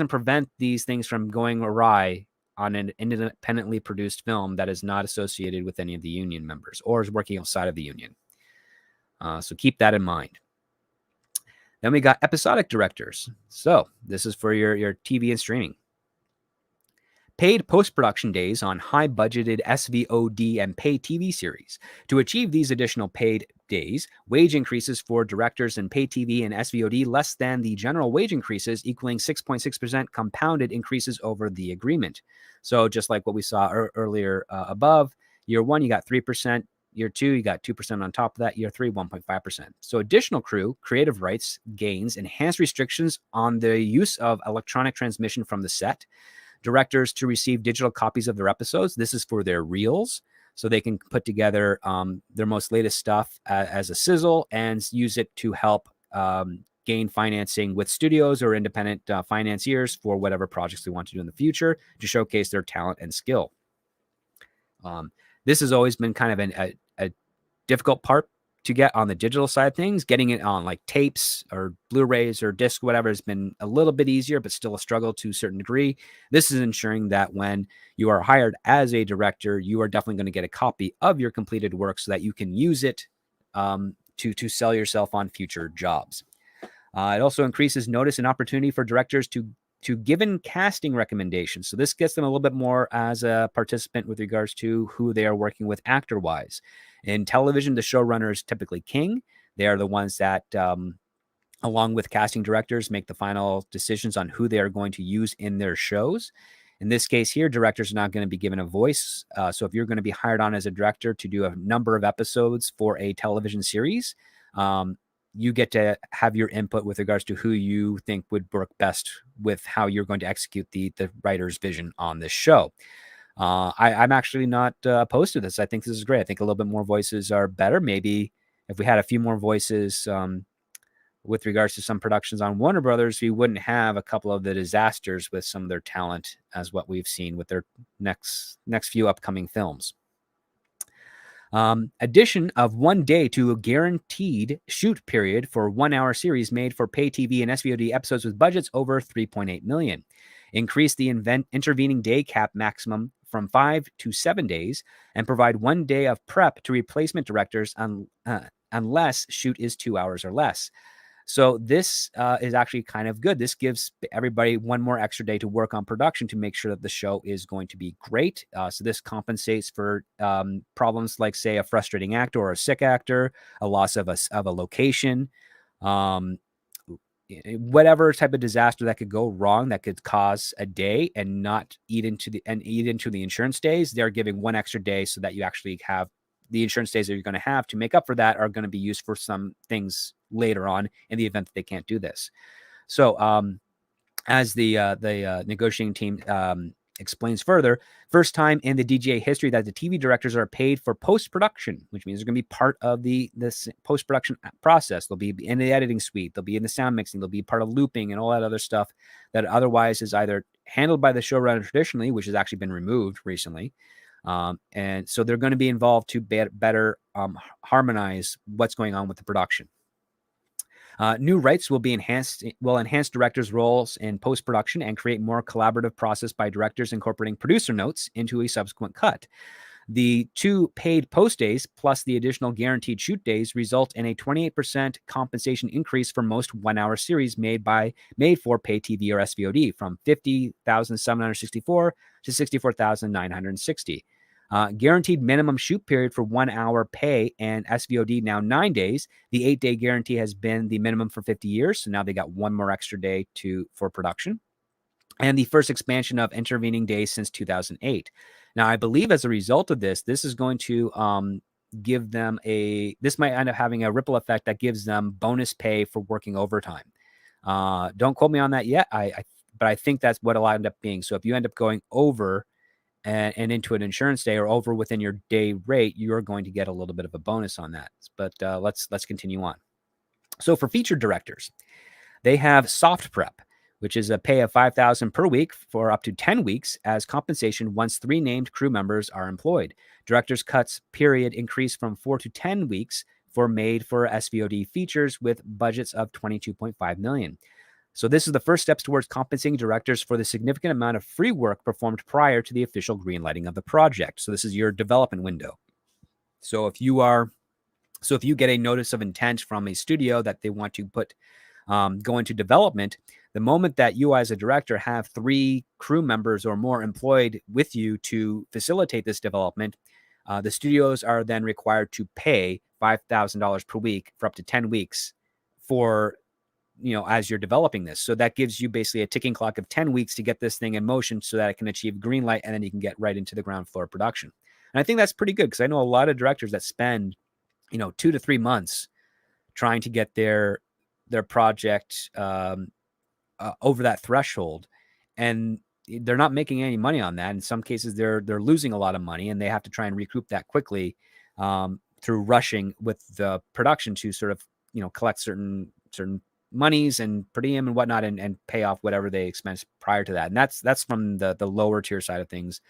prevent these things from going awry on an independently produced film that is not associated with any of the union members or is working outside of the union. So keep that in mind. Then we got episodic directors. So this is for your TV and streaming. Paid post-production days on high-budgeted SVOD and pay TV series. To achieve these additional paid days, wage increases for directors in pay TV and SVOD less than the general wage increases, equaling 6.6% compounded increases over the agreement. So just like what we saw earlier above, year 1, you got 3%. Year 2, you got 2% on top of that. Year 3, 1.5%. So additional crew, creative rights, gains, enhanced restrictions on the use of electronic transmission from the set. Directors to receive digital copies of their episodes. This is for their reels, so they can put together their most latest stuff as a sizzle and use it to help gain financing with studios or independent financiers for whatever projects they want to do in the future to showcase their talent and skill. This has always been kind of a difficult part to get on the digital side of things. Getting it on like tapes or Blu-rays or disc, whatever, has been a little bit easier, but still a struggle to a certain degree. This is ensuring that when you are hired as a director, you are definitely going to get a copy of your completed work so that you can use it to sell yourself on future jobs. It also increases notice and opportunity for directors to given casting recommendations. So this gets them a little bit more as a participant with regards to who they are working with actor-wise. In television, the showrunner is typically king. They are the ones that, along with casting directors, make the final decisions on who they are going to use in their shows. In this case here, directors are not going to be given a voice. So if you're going to be hired on as a director to do a number of episodes for a television series, you get to have your input with regards to who you think would work best with how you're going to execute the writer's vision on this show. I'm actually not opposed to this. I think this is great. I think a little bit more voices are better. Maybe if we had a few more voices with regards to some productions on Warner Brothers, we wouldn't have a couple of the disasters with some of their talent as what we've seen with their next few upcoming films. Addition of 1 day to a guaranteed shoot period for 1 hour series made for pay TV and SVOD episodes with budgets over $3.8 million. Increase the intervening day cap maximum from 5 to 7 days and provide 1 day of prep to replacement directors unless shoot is 2 hours or less. So this is actually kind of good. This gives everybody 1 more extra day to work on production to make sure that the show is going to be great. So this compensates for problems like, say, a frustrating actor or a sick actor, a loss of a location, whatever type of disaster that could go wrong that could cause a day and not eat into the insurance days. They're giving 1 extra day so that you actually have the insurance days that you're going to have to make up for that are going to be used for some things later on in the event that they can't do this. So as the negotiating team explains further, first time in the DGA history that the TV directors are paid for post-production, which means they're going to be part of this post-production process. They'll be in the editing suite. They'll be in the sound mixing. They'll be part of looping and all that other stuff that otherwise is either handled by the showrunner traditionally, which has actually been removed recently. And so they're going to be involved to better harmonize what's going on with the production. New rights will enhance directors' roles in post-production and create more collaborative process by directors incorporating producer notes into a subsequent cut. The 2 paid post days plus the additional guaranteed shoot days result in a 28% compensation increase for most 1 hour series made for pay TV or SVOD from $50,764 to $64,960. Guaranteed minimum shoot period for 1 hour pay and SVOD now 9 days. The 8-day guarantee has been the minimum for 50 years. So now they got one more extra day for production. And the first expansion of intervening days since 2008. Now, I believe as a result of this, this is going to give them this might end up having a ripple effect that gives them bonus pay for working overtime. Don't quote me on that yet. But I think that's what it'll end up being. So if you end up going over and into an insurance day or over within your day rate, you're going to get a little bit of a bonus on that. But let's continue on. So for featured directors, they have soft prep, which is a pay of $5,000 per week for up to 10 weeks as compensation once 3 named crew members are employed. Director's cuts period increased from 4 to 10 weeks for made for SVOD features with budgets of $22.5 million. So this is the first steps towards compensating directors for the significant amount of free work performed prior to the official greenlighting of the project. So this is your development window. So if you get a notice of intent from a studio that they want to go into development, the moment that you as a director have 3 crew members or more employed with you to facilitate this development, the studios are then required to pay $5,000 per week for up to 10 weeks for, as you're developing this. So that gives you basically a ticking clock of 10 weeks to get this thing in motion so that it can achieve green light, and then you can get right into the ground floor production. And I think that's pretty good because I know a lot of directors that spend, 2 to 3 months trying to get their project over that threshold, and they're not making any money on that. In some cases, they're losing a lot of money, and they have to try and recoup that quickly through rushing with the production to sort of collect certain monies and per diem and whatnot, and pay off whatever they expense prior to that. And that's from the lower tier side of things.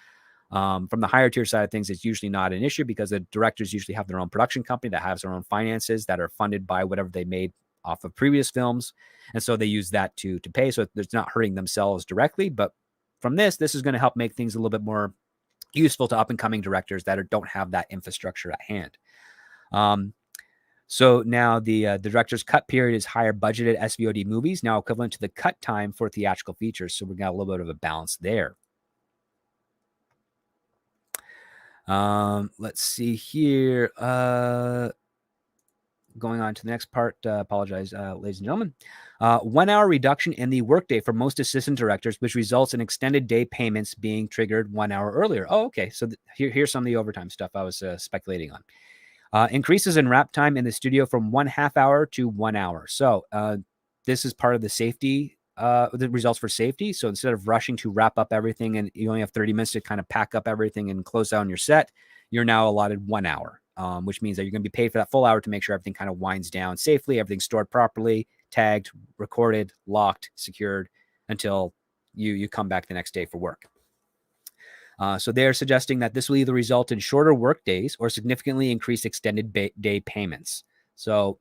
From the higher tier side of things, it's usually not an issue because the directors usually have their own production company that has their own finances that are funded by whatever they made off of previous films. And so they use that to pay. So it's not hurting themselves directly. But from this is going to help make things a little bit more useful to up and coming directors that don't have that infrastructure at hand. So now the director's cut period is higher budgeted SVOD movies, now equivalent to the cut time for theatrical features. So we've got a little bit of a balance there. Let's see here. Going on to the next part. Apologize, ladies and gentlemen. 1 hour reduction in the workday for most assistant directors, which results in extended day payments being triggered 1 hour earlier. Oh, okay. So here's some of the overtime stuff I was speculating on. Increases in wrap time in the studio from 1/2 hour to 1 hour. So this is part of the safety, the results for safety. So instead of rushing to wrap up everything and you only have 30 minutes to kind of pack up everything and close down your set, you're now allotted 1 hour, which means that you're going to be paid for that full hour to make sure everything kind of winds down safely, everything's stored properly, tagged, recorded, locked, secured until you come back the next day for work. So they're suggesting that this will either result in shorter work days or significantly increased extended day payments. So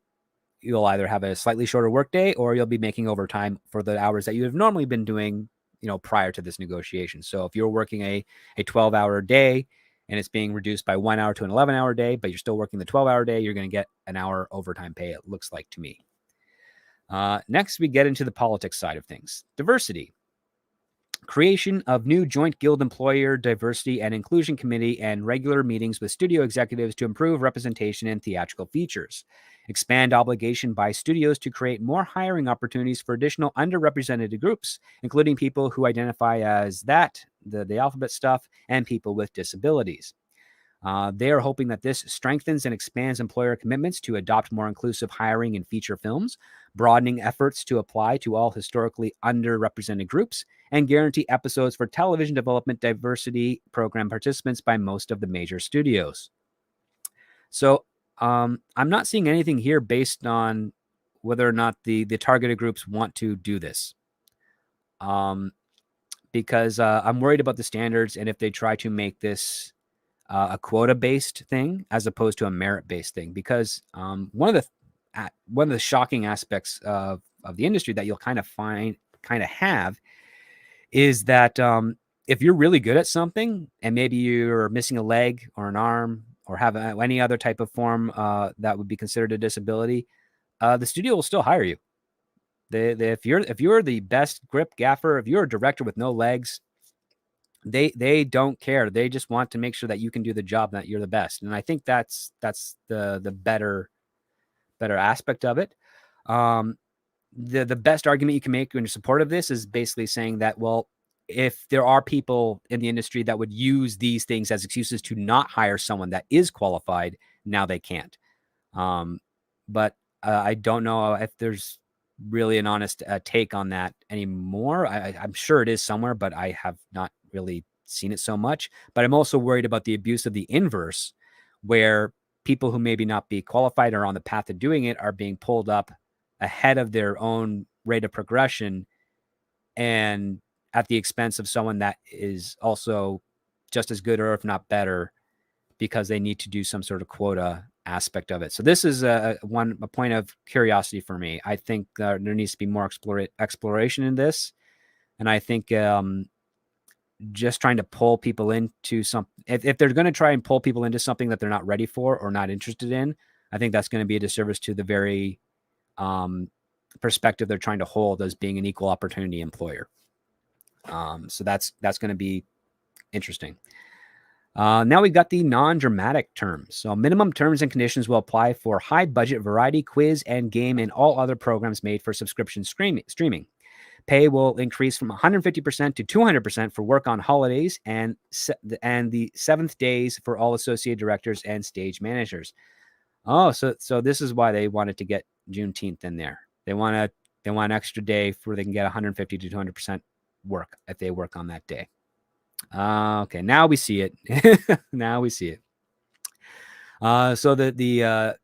you'll either have a slightly shorter work day or you'll be making overtime for the hours that you have normally been doing, prior to this negotiation. So if you're working a 12-hour day and it's being reduced by 1 hour to an 11-hour day, but you're still working the 12-hour day, you're going to get an hour overtime pay, it looks like to me. Next, we get into the politics side of things. Diversity. Creation of new joint guild employer diversity and inclusion committee and regular meetings with studio executives to improve representation in theatrical features. Expand obligation by studios to create more hiring opportunities for additional underrepresented groups, including people who identify as the alphabet stuff, and people with disabilities. They are hoping that this strengthens and expands employer commitments to adopt more inclusive hiring in feature films, broadening efforts to apply to all historically underrepresented groups, and guarantee episodes for television development diversity program participants by most of the major studios. So I'm not seeing anything here based on whether or not the targeted groups want to do this. Because I'm worried about the standards and if they try to make this a quota-based thing as opposed to a merit-based thing, because one of the shocking aspects of the industry that you'll kind of have is that if you're really good at something and maybe you're missing a leg or an arm or have any other type of form that would be considered a disability, the studio will still hire you. If you're the best grip gaffer, if you're a director with no legs, they don't care. They just want to make sure that you can do the job, that you're the best. And I think that's the better aspect of it. The best argument you can make in support of this is basically saying that, well, if there are people in the industry that would use these things as excuses to not hire someone that is qualified, now they can't. But I don't know if there's really an honest take on that anymore. I'm sure it is somewhere, but I have not really seen it so much. But I'm also worried about the abuse of the inverse, where people who maybe not be qualified or on the path of doing it are being pulled up ahead of their own rate of progression and at the expense of someone that is also just as good or if not better because they need to do some sort of quota aspect of it. So this is a point of curiosity for me. I think there needs to be more exploration in this. And I think just trying to pull people into something, if they're going to try and pull people into something that they're not ready for or not interested in, I think that's going to be a disservice to the very perspective they're trying to hold as being an equal opportunity employer. So that's going to be interesting. Now we've got the non-dramatic terms. So minimum terms and conditions will apply for high budget variety, quiz, and game and all other programs made for subscription streaming. Pay will increase from 150% to 200% for work on holidays and the seventh days for all associate directors and stage managers. Oh, so this is why they wanted to get Juneteenth in there. They want an extra day where they can get 150 to 200% work if they work on that day. Okay, now we see it. Now we see it. So the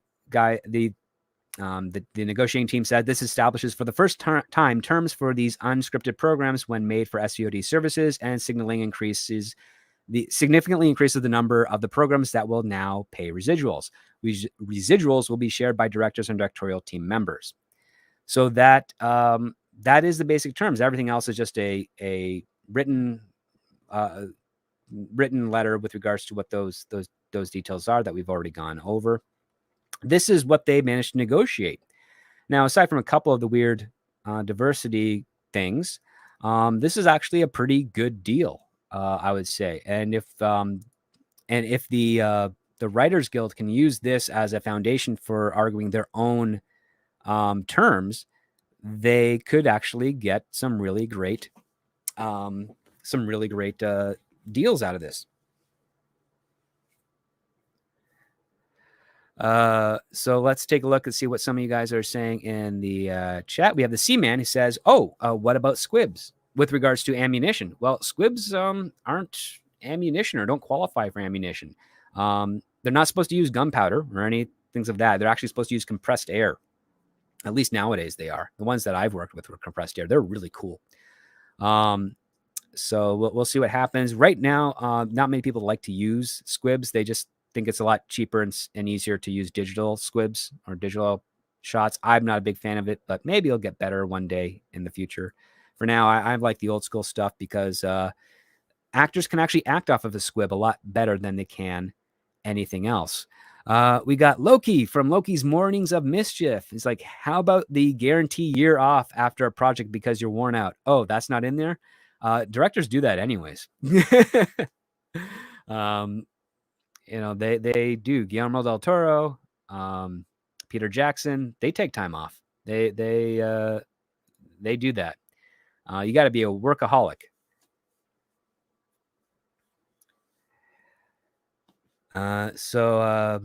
negotiating team said this establishes for the first time terms for these unscripted programs when made for SVOD services, and significantly increases the number of the programs that will now pay residuals. Residuals will be shared by directors and directorial team members. So that is the basic terms. Everything else is just a written letter with regards to what those details are that we've already gone over. This is what they managed to negotiate. Now, aside from a couple of the weird diversity things, this is actually a pretty good deal, I would say. And if the Writers Guild can use this as a foundation for arguing their own terms, they could actually get some really great deals out of this. So let's take a look and see what some of you guys are saying in the chat. We have the C-Man who says, what about squibs with regards to ammunition? Well, squibs aren't ammunition or don't qualify for ammunition. They're not supposed to use gunpowder or any things of that. They're actually supposed to use compressed air. At least nowadays they are. The ones that I've worked with were compressed air. They're really cool. So we'll see what happens. Right now, not many people like to use squibs. They just think it's a lot cheaper and easier to use digital squibs or digital shots. I'm not a big fan of it, but maybe it'll get better one day in the future. For now, I like the old school stuff because actors can actually act off of a squib a lot better than they can anything else. We got Loki from Loki's Mornings of Mischief. He's like, how about the guarantee year off after a project because you're worn out? Oh, that's not in there? Directors do that anyways. They do. Guillermo del Toro, Peter Jackson, they take time off. They do that. You got to be a workaholic. So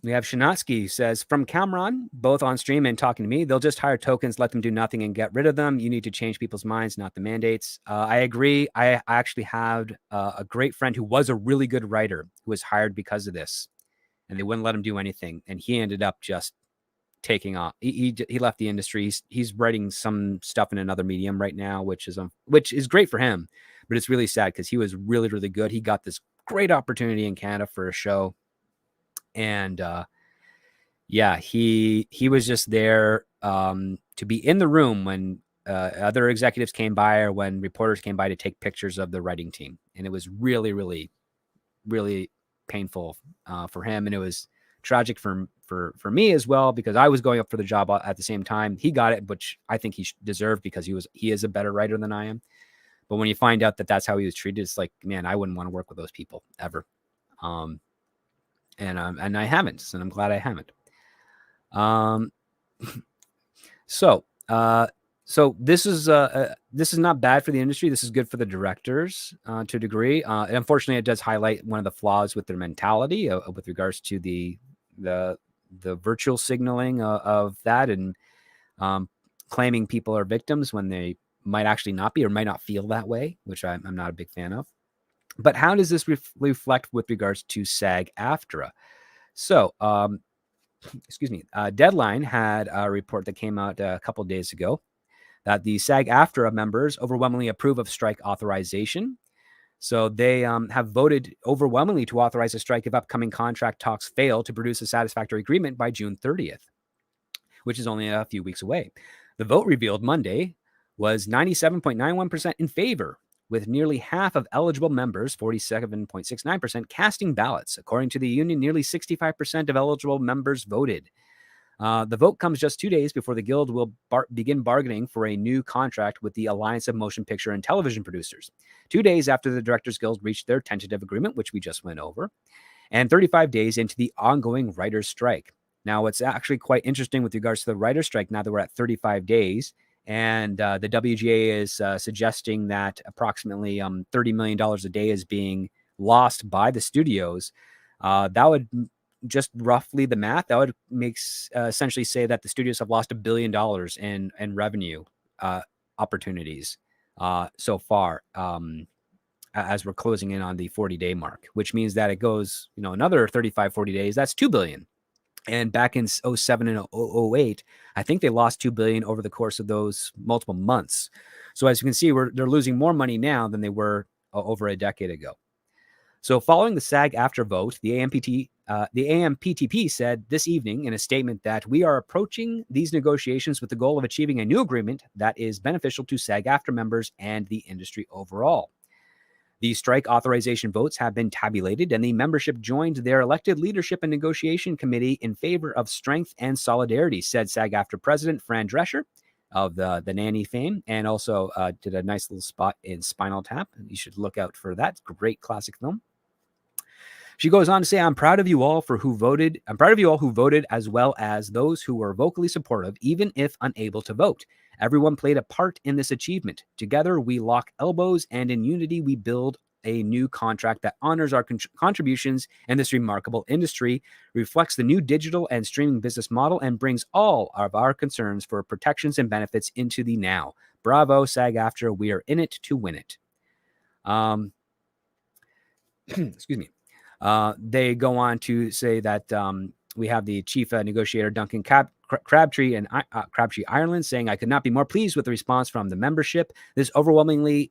we have Shinatsky says, from Cameron, both on stream and talking to me, they'll just hire tokens, let them do nothing and get rid of them. You need to change people's minds, not the mandates. I agree. I actually had a great friend who was a really good writer who was hired because of this, and they wouldn't let him do anything. And he ended up just taking off. He left the industry. He's writing some stuff in another medium right now, which is great for him, but it's really sad because he was really, really good. He got this great opportunity in Canada for a show. And he was just there to be in the room when other executives came by or when reporters came by to take pictures of the writing team. And it was really, really, really painful for him. And it was tragic for me as well, because I was going up for the job at the same time. He got it, which I think he deserved because he is a better writer than I am. But when you find out that that's how he was treated, it's like, man, I wouldn't want to work with those people ever. And I haven't, and I'm glad I haven't. So this is not bad for the industry. This is good for the directors to a degree. Unfortunately, it does highlight one of the flaws with their mentality with regards to the virtual signaling of that, and claiming people are victims when they might actually not be or might not feel that way, which I'm not a big fan of. But how does this reflect with regards to SAG-AFTRA? So, Deadline had a report that came out a couple days ago that the SAG-AFTRA members overwhelmingly approve of strike authorization. So they have voted overwhelmingly to authorize a strike if upcoming contract talks fail to produce a satisfactory agreement by June 30th, which is only a few weeks away. The vote revealed Monday was 97.91% in favor, with nearly half of eligible members, 47.69%, casting ballots. According to the union, nearly 65% of eligible members voted. The vote comes just 2 days before the Guild will begin bargaining for a new contract with the Alliance of Motion Picture and Television Producers, 2 days after the Directors Guild reached their tentative agreement, which we just went over, and 35 days into the ongoing writers' strike. Now, what's actually quite interesting with regards to the writers' strike, now that we're at 35 days, and the WGA is suggesting that approximately $30 million a day is being lost by the studios, that would just roughly the math, that would make essentially say that the studios have lost $1 billion in revenue opportunities so far, as we're closing in on the 40-day mark, which means that it goes, another 35, 40 days, that's $2 billion. And back in 07 and 08, I think they lost $2 billion over the course of those multiple months. So as you can see, they're losing more money now than they were over a decade ago. So following the SAG-AFTRA vote, the AMPTP said this evening in a statement that we are approaching these negotiations with the goal of achieving a new agreement that is beneficial to SAG-AFTRA members and the industry overall. The strike authorization votes have been tabulated, and the membership joined their elected leadership and negotiation committee in favor of strength and solidarity, said SAG-AFTRA President Fran Drescher of the Nanny fame, and also did a nice little spot in Spinal Tap. You should look out for that. Great classic film. She goes on to say, I'm proud of you all who voted, as well as those who were vocally supportive, even if unable to vote. Everyone played a part in this achievement. Together, we lock elbows, and in unity, we build a new contract that honors our contributions in this remarkable industry, reflects the new digital and streaming business model, and brings all of our concerns for protections and benefits into the now. Bravo, SAG-AFTRA. We are in it to win it. Excuse me. They go on to say that we have the chief negotiator, Duncan Crabtree, and Crabtree Ireland, saying, I could not be more pleased with the response from the membership. This overwhelming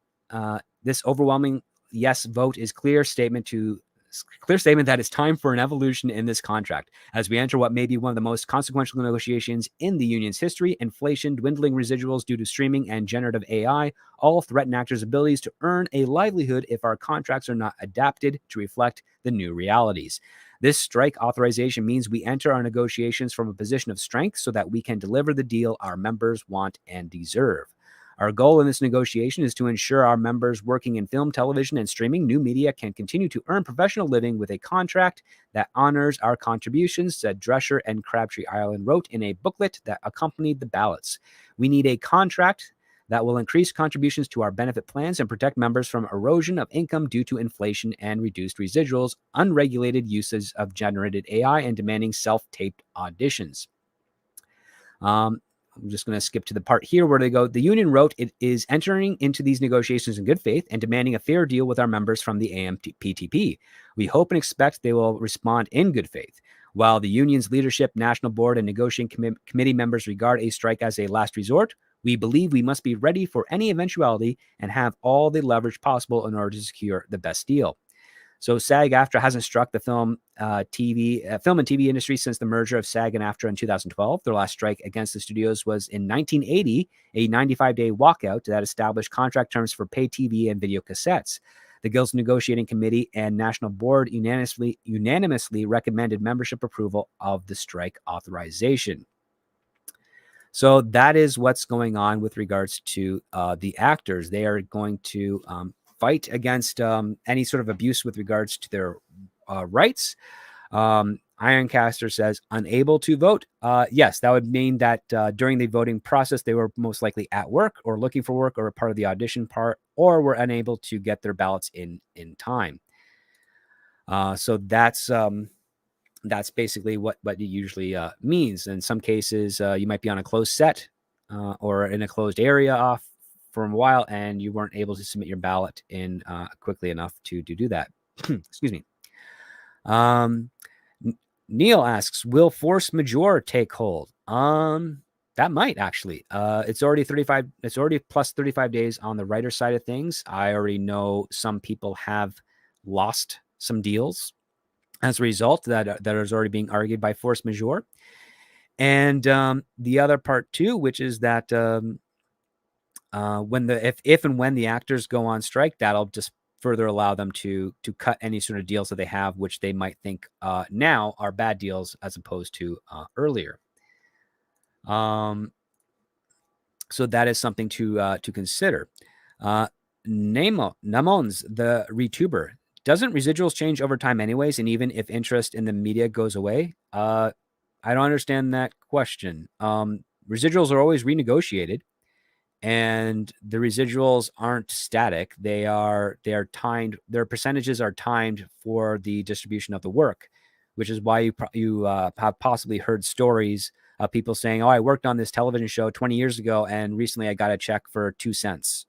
yes vote is clear statement that it's time for an evolution in this contract. As we enter what may be one of the most consequential negotiations in the union's history, inflation, dwindling residuals due to streaming, and generative AI all threaten actors' abilities to earn a livelihood if our contracts are not adapted to reflect the new realities. This strike authorization means we enter our negotiations from a position of strength so that we can deliver the deal our members want and deserve. Our goal in this negotiation is to ensure our members working in film, television, and streaming new media can continue to earn professional living with a contract that honors our contributions, said Drescher and Crabtree Ireland wrote in a booklet that accompanied the ballots. We need a contract that will increase contributions to our benefit plans and protect members from erosion of income due to inflation and reduced residuals, unregulated uses of generated AI, and demanding self-taped auditions. I'm just going to skip to the part here where they go, the union wrote, it is entering into these negotiations in good faith and demanding a fair deal with our members from the AMPTP. We hope and expect they will respond in good faith. While the union's leadership, national board, and negotiating committee members regard a strike as a last resort, we believe we must be ready for any eventuality and have all the leverage possible in order to secure the best deal. So SAG-AFTRA hasn't struck the film and TV industry since the merger of SAG and AFTRA in 2012. Their last strike against the studios was in 1980, a 95-day walkout that established contract terms for pay TV and video cassettes. The Guild's negotiating committee and national board unanimously recommended membership approval of the strike authorization. So that is what's going on with regards to the actors. They are going to fight against any sort of abuse with regards to their rights. Ironcaster says unable to vote. Yes, that would mean that during the voting process, they were most likely at work or looking for work or a part of the audition part, or were unable to get their ballots in time. So that's basically what it usually means. In some cases, you might be on a closed set or in a closed area off for a while, and you weren't able to submit your ballot in quickly enough to do that. Excuse me. Neil asks, will force majeure take hold? That might actually. It's already 35. It's already plus 35 days on the writer side of things. I already know some people have lost some deals as a result that is already being argued by force majeure. And the other part too, which is that when if and when the actors go on strike, that'll just further allow them to cut any sort of deals that they have, which they might think now are bad deals as opposed to earlier. So that is something to consider. Namons, the ReTuber, doesn't residuals change over time anyways? And even if interest in the media goes away? I don't understand that question. Residuals are always renegotiated, and the residuals aren't static. They are timed. Their percentages are timed for the distribution of the work, which is why you have possibly heard stories of people saying, "Oh, I worked on this television show 20 years ago, and recently I got a check for 2 cents."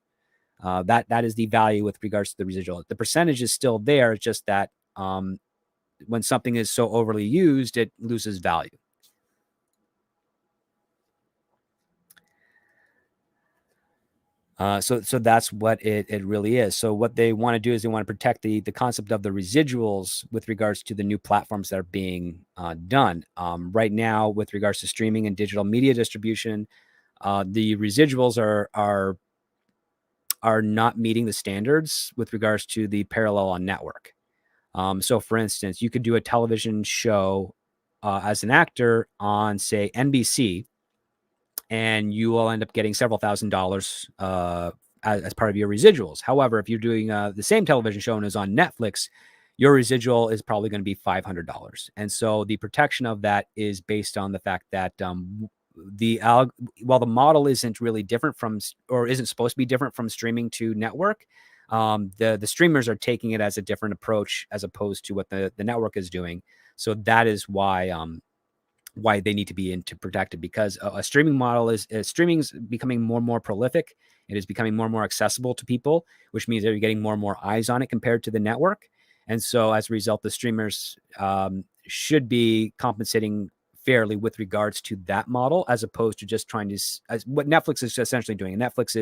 That is the value with regards to the residual. The percentage is still there. It's just that when something is so overly used, it loses value. So that's what it really is. So what they want to do is they want to protect the concept of the residuals with regards to the new platforms that are being done. Right now, with regards to streaming and digital media distribution, the residuals are not meeting the standards with regards to the parallel on network. So for instance, you could do a television show as an actor on, say, NBC, and you will end up getting several $1,000s as part of your residuals. However, if you're doing the same television show and is on Netflix, your residual is probably going to be $500. And so the protection of that is based on the fact that while the model isn't really different from, or isn't supposed to be different from streaming to network, the streamers are taking it as a different approach as opposed to what the network is doing. So that is why they need to be into protected, because a streaming model is streaming's becoming more and more prolific. It is becoming more and more accessible to people, which means they're getting more and more eyes on it compared to the network. And so as a result, the streamers should be compensating fairly with regards to that model, as opposed to just trying to, what Netflix is essentially doing. Netflix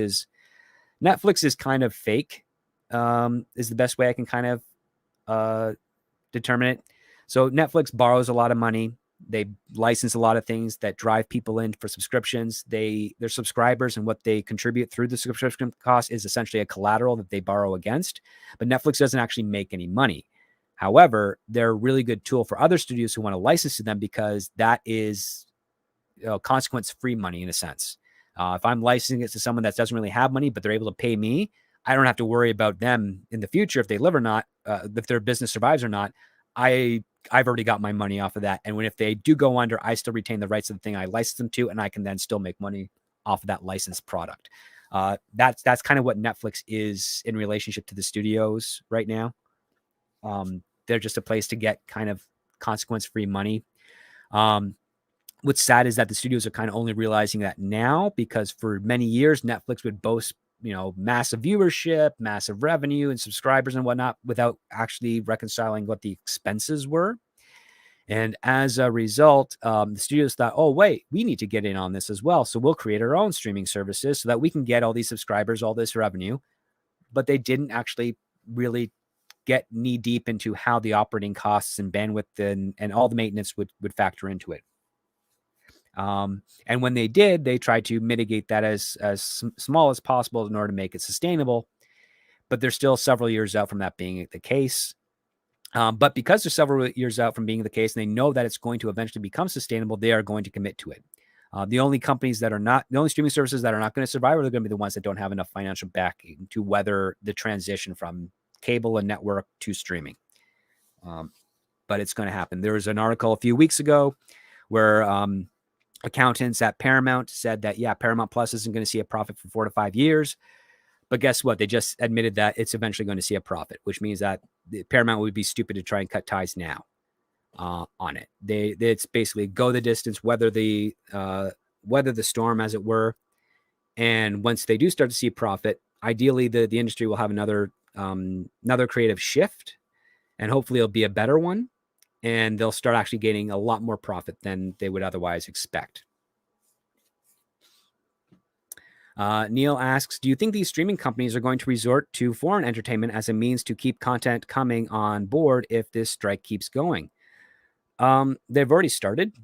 is kind of fake, is the best way I can kind of determine it. So Netflix borrows a lot of money. They license a lot of things that drive people in for subscriptions. Their subscribers and what they contribute through the subscription cost is essentially a collateral that they borrow against. But Netflix doesn't actually make any money. However, they're a really good tool for other studios who want to license to them, because that is consequence-free money in a sense. If I'm licensing it to someone that doesn't really have money, but they're able to pay me, I don't have to worry about them in the future if they live or not, if their business survives or not. I've already got my money off of that. And if they do go under, I still retain the rights of the thing I licensed them to, and I can then still make money off of that licensed product. That's kind of what Netflix is in relationship to the studios right now. They're just a place to get kind of consequence-free money. What's sad is that the studios are kind of only realizing that now, because for many years, Netflix would boast, massive viewership, massive revenue and subscribers and whatnot, without actually reconciling what the expenses were. And as a result, the studios thought, oh, wait, we need to get in on this as well. So we'll create our own streaming services so that we can get all these subscribers, all this revenue. But they didn't actually really get knee deep into how the operating costs and bandwidth and all the maintenance would factor into it. And when they did, they tried to mitigate that as small as possible in order to make it sustainable. But they're still several years out from that being the case. But because they're several years out from being the case, and they know that it's going to eventually become sustainable, they are going to commit to it. The only companies that are not, the only streaming services that are not going to survive are going to be the ones that don't have enough financial backing to weather the transition from cable and network to streaming. But it's going to happen. There was an article a few weeks ago where accountants at Paramount said that, yeah, Paramount Plus isn't going to see a profit for 4 to 5 years. But guess what? They just admitted that it's eventually going to see a profit, which means that Paramount would be stupid to try and cut ties now on it. It's basically go the distance, weather the storm, as it were. And once they do start to see profit, ideally the industry will have another creative shift, and hopefully it'll be a better one, and they'll start actually gaining a lot more profit than they would otherwise expect. Neil asks, do you think these streaming companies are going to resort to foreign entertainment as a means to keep content coming on board if this strike keeps going? They've already started,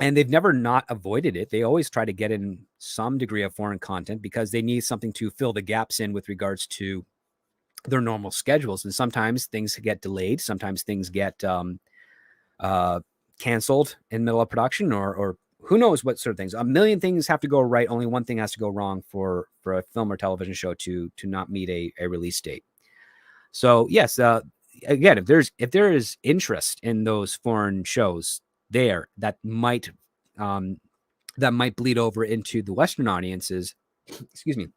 and they've never not avoided it. They always try to get in some degree of foreign content because they need something to fill the gaps in with regards to their normal schedules. And sometimes things get delayed. Sometimes things get canceled in the middle of production, or who knows what sort of things. A million things have to go right. Only one thing has to go wrong for a film or television show to not meet a release date. So yes, again, if there is interest in those foreign shows there, that might bleed over into the Western audiences. Excuse me.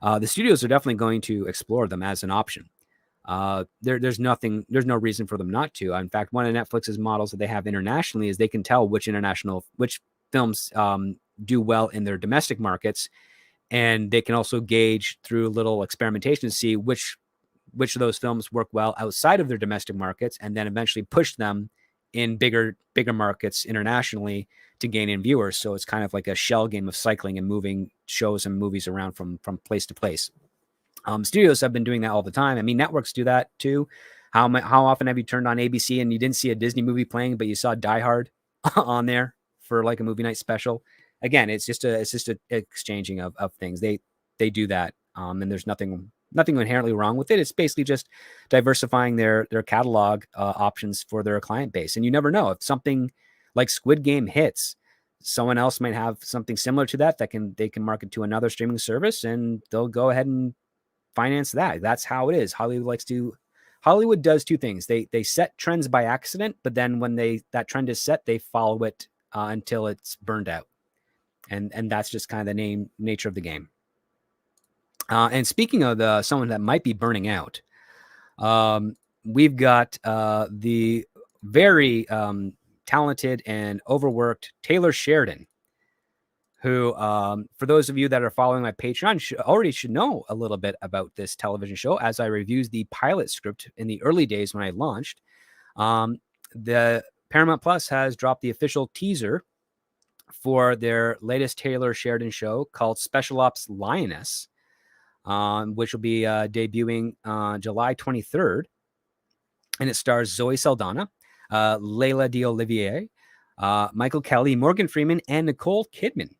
The studios are definitely going to explore them as an option. There's no reason for them not to. In fact, one of Netflix's models that they have internationally is they can tell which films do well in their domestic markets, and they can also gauge through little experimentation to see which of those films work well outside of their domestic markets, and then eventually push them in bigger markets internationally to gain in viewers. So it's kind of like a shell game of cycling and moving shows and movies around from place to place. Studios have been doing that all the time. I mean, networks do that too. How often have you turned on ABC and you didn't see a Disney movie playing, but you saw Die Hard on there for like a movie night special? Again, it's just a exchanging of things. They do that, and there's nothing inherently wrong with it. It's basically just diversifying their catalog options for their client base. And you never know, if something like Squid Game hits, someone else might have something similar to that they can market to another streaming service, and they'll go ahead and finance that. That's how it is. Hollywood does two things. They set trends by accident, but then when that trend is set, they follow it until it's burned out. And that's just kind of the nature of the game. And speaking of someone that might be burning out, we've got the very talented and overworked Taylor Sheridan, who, for those of you that are following my Patreon, already should know a little bit about this television show, as I reviewed the pilot script in the early days when I launched. The Paramount Plus has dropped the official teaser for their latest Taylor Sheridan show called Special Ops Lioness, which will be debuting July 23rd. And it stars Zoe Saldana, Layla d'Olivier, Michael Kelly, Morgan Freeman, and Nicole Kidman.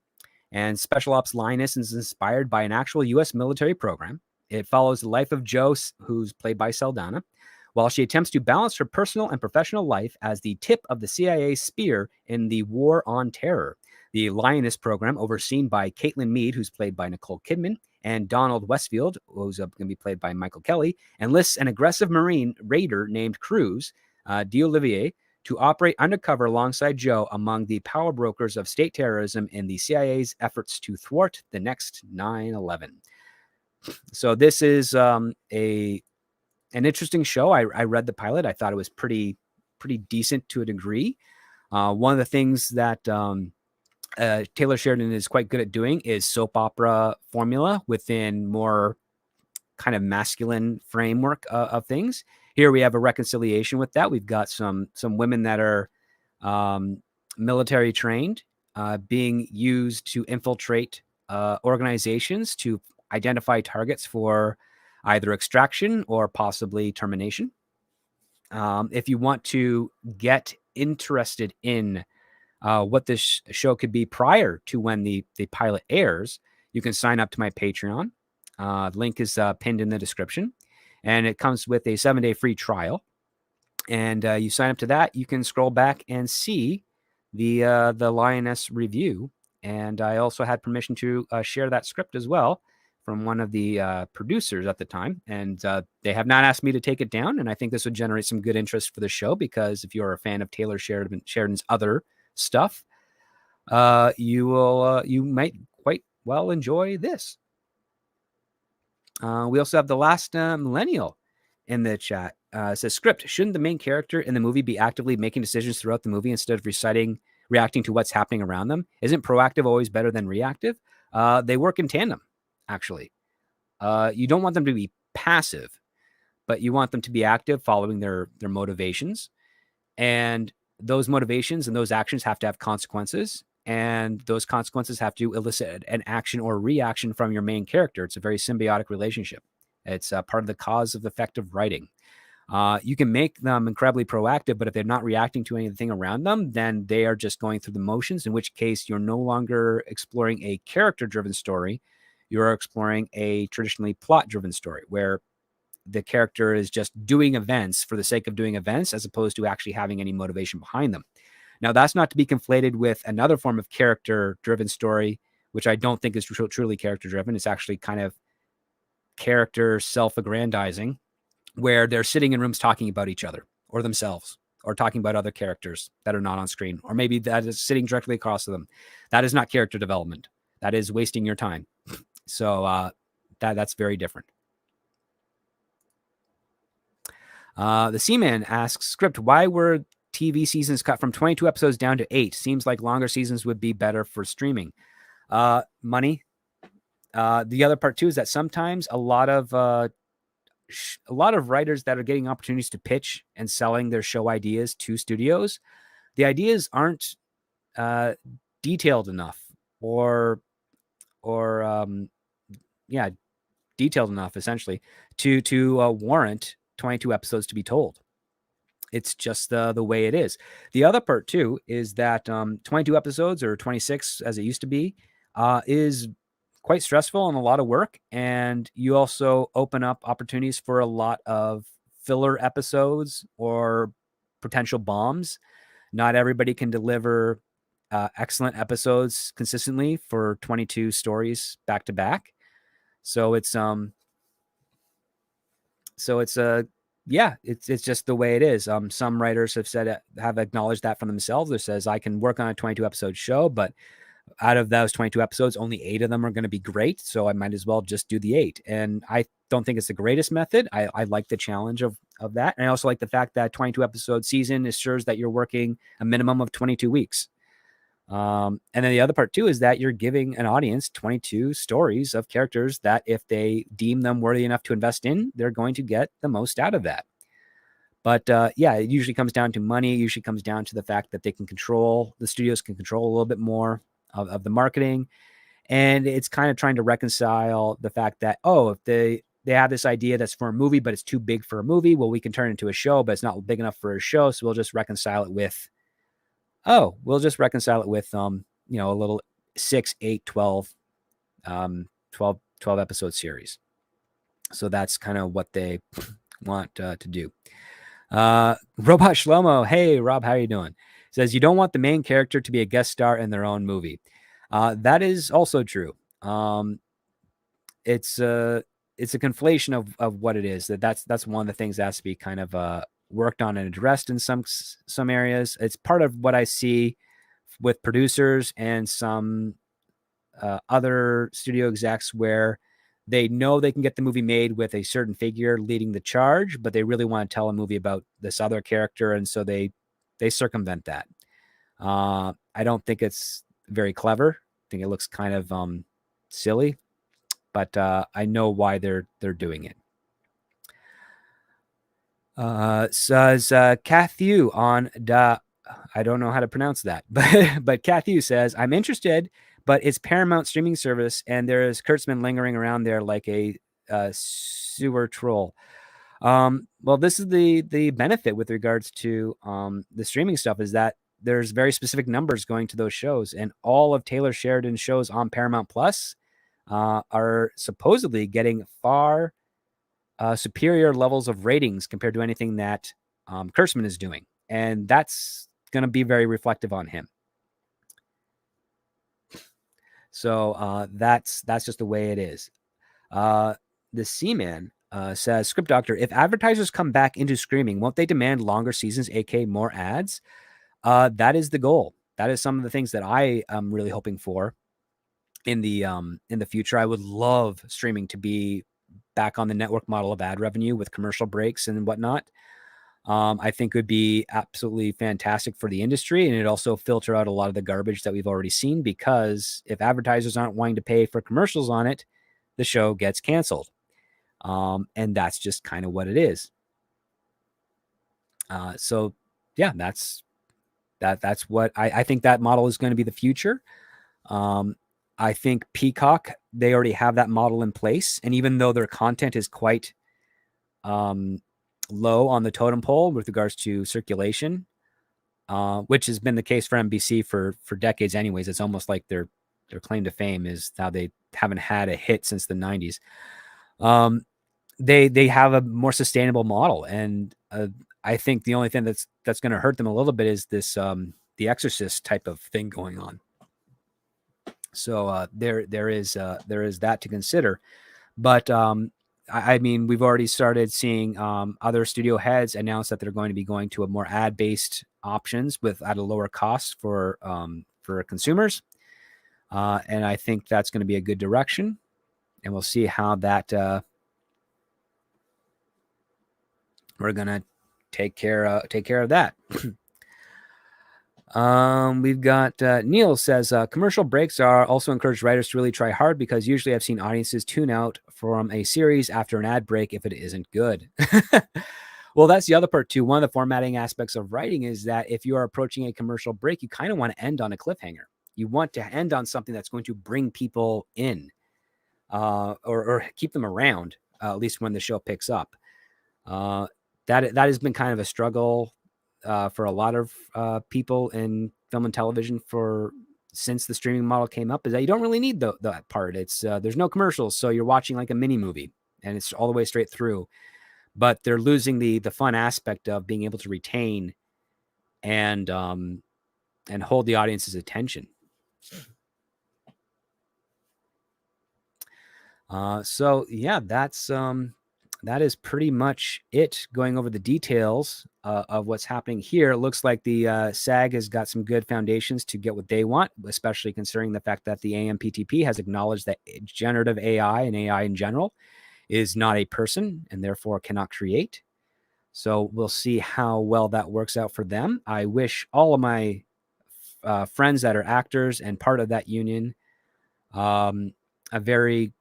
And Special Ops Lioness is inspired by an actual U.S. military program. It follows the life of Jo, who's played by Saldana, while she attempts to balance her personal and professional life as the tip of the CIA spear in the war on terror. The Lioness program, overseen by Caitlin Mead, who's played by Nicole Kidman, and Donald Westfield, who's going to be played by Michael Kelly, enlists an aggressive Marine raider named Cruz d'Olivier to operate undercover alongside Jo among the power brokers of state terrorism in the CIA's efforts to thwart the next 9/11. So this is an interesting show. I read the pilot. I thought it was pretty decent to a degree. One of the things that Taylor Sheridan is quite good at doing is soap opera formula within more kind of masculine framework of things. Here we have a reconciliation with that. We've got some women that are military trained, being used to infiltrate organizations to identify targets for either extraction or possibly termination. If you want to get interested in what this show could be prior to when the pilot airs, you can sign up to my Patreon. Link is pinned in the description, and it comes with a 7-day free trial. And you sign up to that, you can scroll back and see the Lioness review And I also had permission to share that script as well from one of the producers at the time. And they have not asked me to take it down. And I think this would generate some good interest for the show, because if you're a fan of Taylor Sheridan's other stuff, you might quite well enjoy this. We also have the last millennial in the chat. It says, script, shouldn't the main character in the movie be actively making decisions throughout the movie instead of reacting to what's happening around them? Isn't proactive always better than reactive? They work in tandem, actually. You don't want them to be passive, but you want them to be active, following their motivations. And those motivations and those actions have to have consequences. And those consequences have to elicit an action or reaction from your main character. It's a very symbiotic relationship. It's part of the cause of effective writing. You can make them incredibly proactive, but if they're not reacting to anything around them, then they are just going through the motions, in which case you're no longer exploring a character-driven story. You're exploring a traditionally plot-driven story, where the character is just doing events for the sake of doing events, as opposed to actually having any motivation behind them. Now, that's not to be conflated with another form of character-driven story, which I don't think is truly character-driven. It's actually kind of character self-aggrandizing, where they're sitting in rooms talking about each other or themselves, or talking about other characters that are not on screen, or maybe that is sitting directly across from them. That is not character development. That is wasting your time. So that's very different. The Seaman asks, script, why were TV seasons cut from 22 episodes down to 8? Seems like longer seasons would be better for streaming. Money. The other part too is that sometimes a lot of writers that are getting opportunities to pitch and selling their show ideas to studios, the ideas aren't detailed enough, or detailed enough, essentially, to warrant 22 episodes to be told. It's just the way it is. The other part too is that 22 episodes, or 26 as it used to be, is quite stressful and a lot of work. And you also open up opportunities for a lot of filler episodes or potential bombs. Not everybody can deliver excellent episodes consistently for 22 stories back to back. So it's just the way it is. Some writers have acknowledged that for themselves. It says, I can work on a 22 episode show, but out of those 22 episodes, only 8 of them are going to be great. So I might as well just do the 8. And I don't think it's the greatest method. I like the challenge of that. And I also like the fact that 22 episode season assures that you're working a minimum of 22 weeks. And then the other part too is that you're giving an audience 22 stories of characters that, if they deem them worthy enough to invest in, they're going to get the most out of that. But it usually comes down to money. It usually comes down to the fact that the studios can control a little bit more of the marketing. And it's kind of trying to reconcile the fact that, if they have this idea that's for a movie, but it's too big for a movie, well, we can turn it into a show, but it's not big enough for a show. So we'll just reconcile it with, a little 6, 8, 12 episode series. So that's kind of what they want to do. Robot Shlomo, hey Rob, how you doing? Says, you don't want the main character to be a guest star in their own movie. That is also true. It's a conflation of what it is. That's one of the things that has to be kind of worked on and addressed in some areas. It's part of what I see with producers and some other studio execs, where they know they can get the movie made with a certain figure leading the charge, but they really want to tell a movie about this other character, and so they circumvent that. I don't think it's very clever. I think it looks kind of silly, but I know why they're doing it. Says Cathu on I don't know how to pronounce that, but Cathu says, I'm interested, but it's Paramount streaming service, and there is Kurtzman lingering around there like a sewer troll. Well, this is the benefit with regards to the streaming stuff, is that there's very specific numbers going to those shows, and all of Taylor Sheridan's shows on Paramount Plus are supposedly getting far superior levels of ratings compared to anything that Kurtzman is doing. And that's going to be very reflective on him. So that's just the way it is. The Seaman says, Script Doctor, if advertisers come back into streaming, won't they demand longer seasons, aka more ads? That is the goal. That is some of the things that I am really hoping for in the future. I would love streaming to be back on the network model of ad revenue with commercial breaks and whatnot. I think would be absolutely fantastic for the industry, and it also filter out a lot of the garbage that we've already seen, because if advertisers aren't wanting to pay for commercials on it, the show gets canceled. And that's just kind of what it is. So yeah, that's what I think that model is going to be the future. I think Peacock, they already have that model in place. And even though their content is quite low on the totem pole with regards to circulation, which has been the case for NBC for decades anyways, it's almost like their claim to fame is how they haven't had a hit since the 90s. They have a more sustainable model. And I think the only thing that's going to hurt them a little bit is this The Exorcist type of thing going on. So there is that to consider. But I mean, we've already started seeing other studio heads announce that they're going to be going to a more ad-based options at a lower cost for consumers. And I think that's going to be a good direction. And we'll see how that we're going to take care of that. We've got Neil says commercial breaks are also encourage writers to really try hard, because usually I've seen audiences tune out from a series after an ad break if it isn't good. Well, that's the other part too. One of the formatting aspects of writing is that if you are approaching a commercial break, you kind of want to end on a cliffhanger. You want to end on something that's going to bring people in, or keep them around, at least when the show picks up. That has been kind of a struggle for a lot of people in film and television since the streaming model came up, is that you don't really need that part. It's there's no commercials, so you're watching like a mini movie, and it's all the way straight through. But they're losing the fun aspect of being able to retain and hold the audience's attention. So yeah, that is pretty much it, going over the details of what's happening here. It looks like the SAG has got some good foundations to get what they want, especially considering the fact that the AMPTP has acknowledged that generative AI and AI in general is not a person and therefore cannot create. So we'll see how well that works out for them. I wish all of my friends that are actors and part of that union a very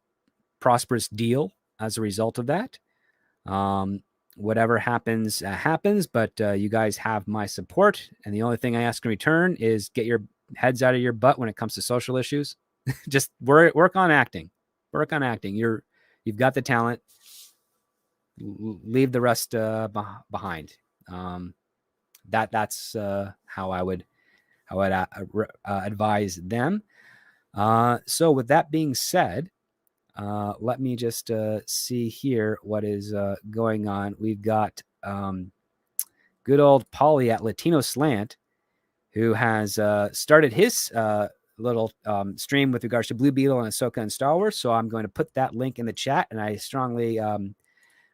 prosperous deal as a result of that. Whatever happens, happens, but you guys have my support. And the only thing I ask in return is get your heads out of your butt when it comes to social issues. Just work on acting. Work on acting. You've got the talent. Leave the rest behind. That's how I would advise them. So with that being said, let me just see here what is going on. We've got good old Polly at Latino Slant, who has started his little stream with regards to Blue Beetle and Ahsoka and Star Wars. So I'm going to put that link in the chat, and I strongly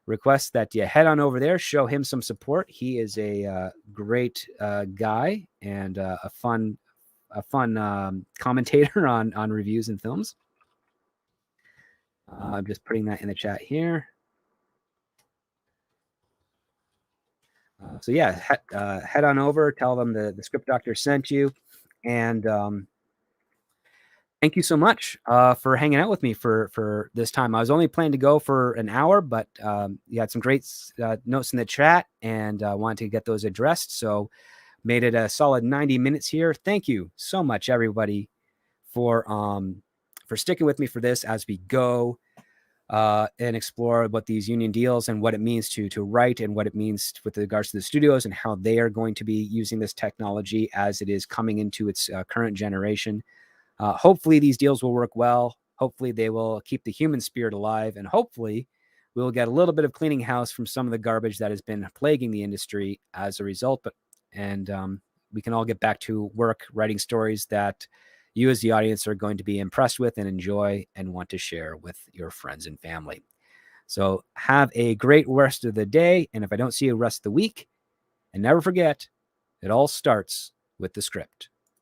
request that you head on over there, show him some support. He is a great guy and a fun commentator on reviews and films. I'm just putting that in the chat here. So yeah, head on over, tell them the Script Doctor sent you, and thank you so much for hanging out with me for this time. I was only planning to go for an hour, but you had some great notes in the chat, and wanted to get those addressed. So made it a solid 90 minutes here. Thank you so much, everybody, for sticking with me for this as we go and explore what these union deals and what it means to write, and what it means with regards to the studios and how they are going to be using this technology as it is coming into its current generation. Hopefully these deals will work well. Hopefully they will keep the human spirit alive, and hopefully we'll get a little bit of cleaning house from some of the garbage that has been plaguing the industry as a result. And we can all get back to work writing stories that you as the audience are going to be impressed with and enjoy and want to share with your friends and family. So have a great rest of the day. And if I don't see you the rest of the week, and never forget, it all starts with the script.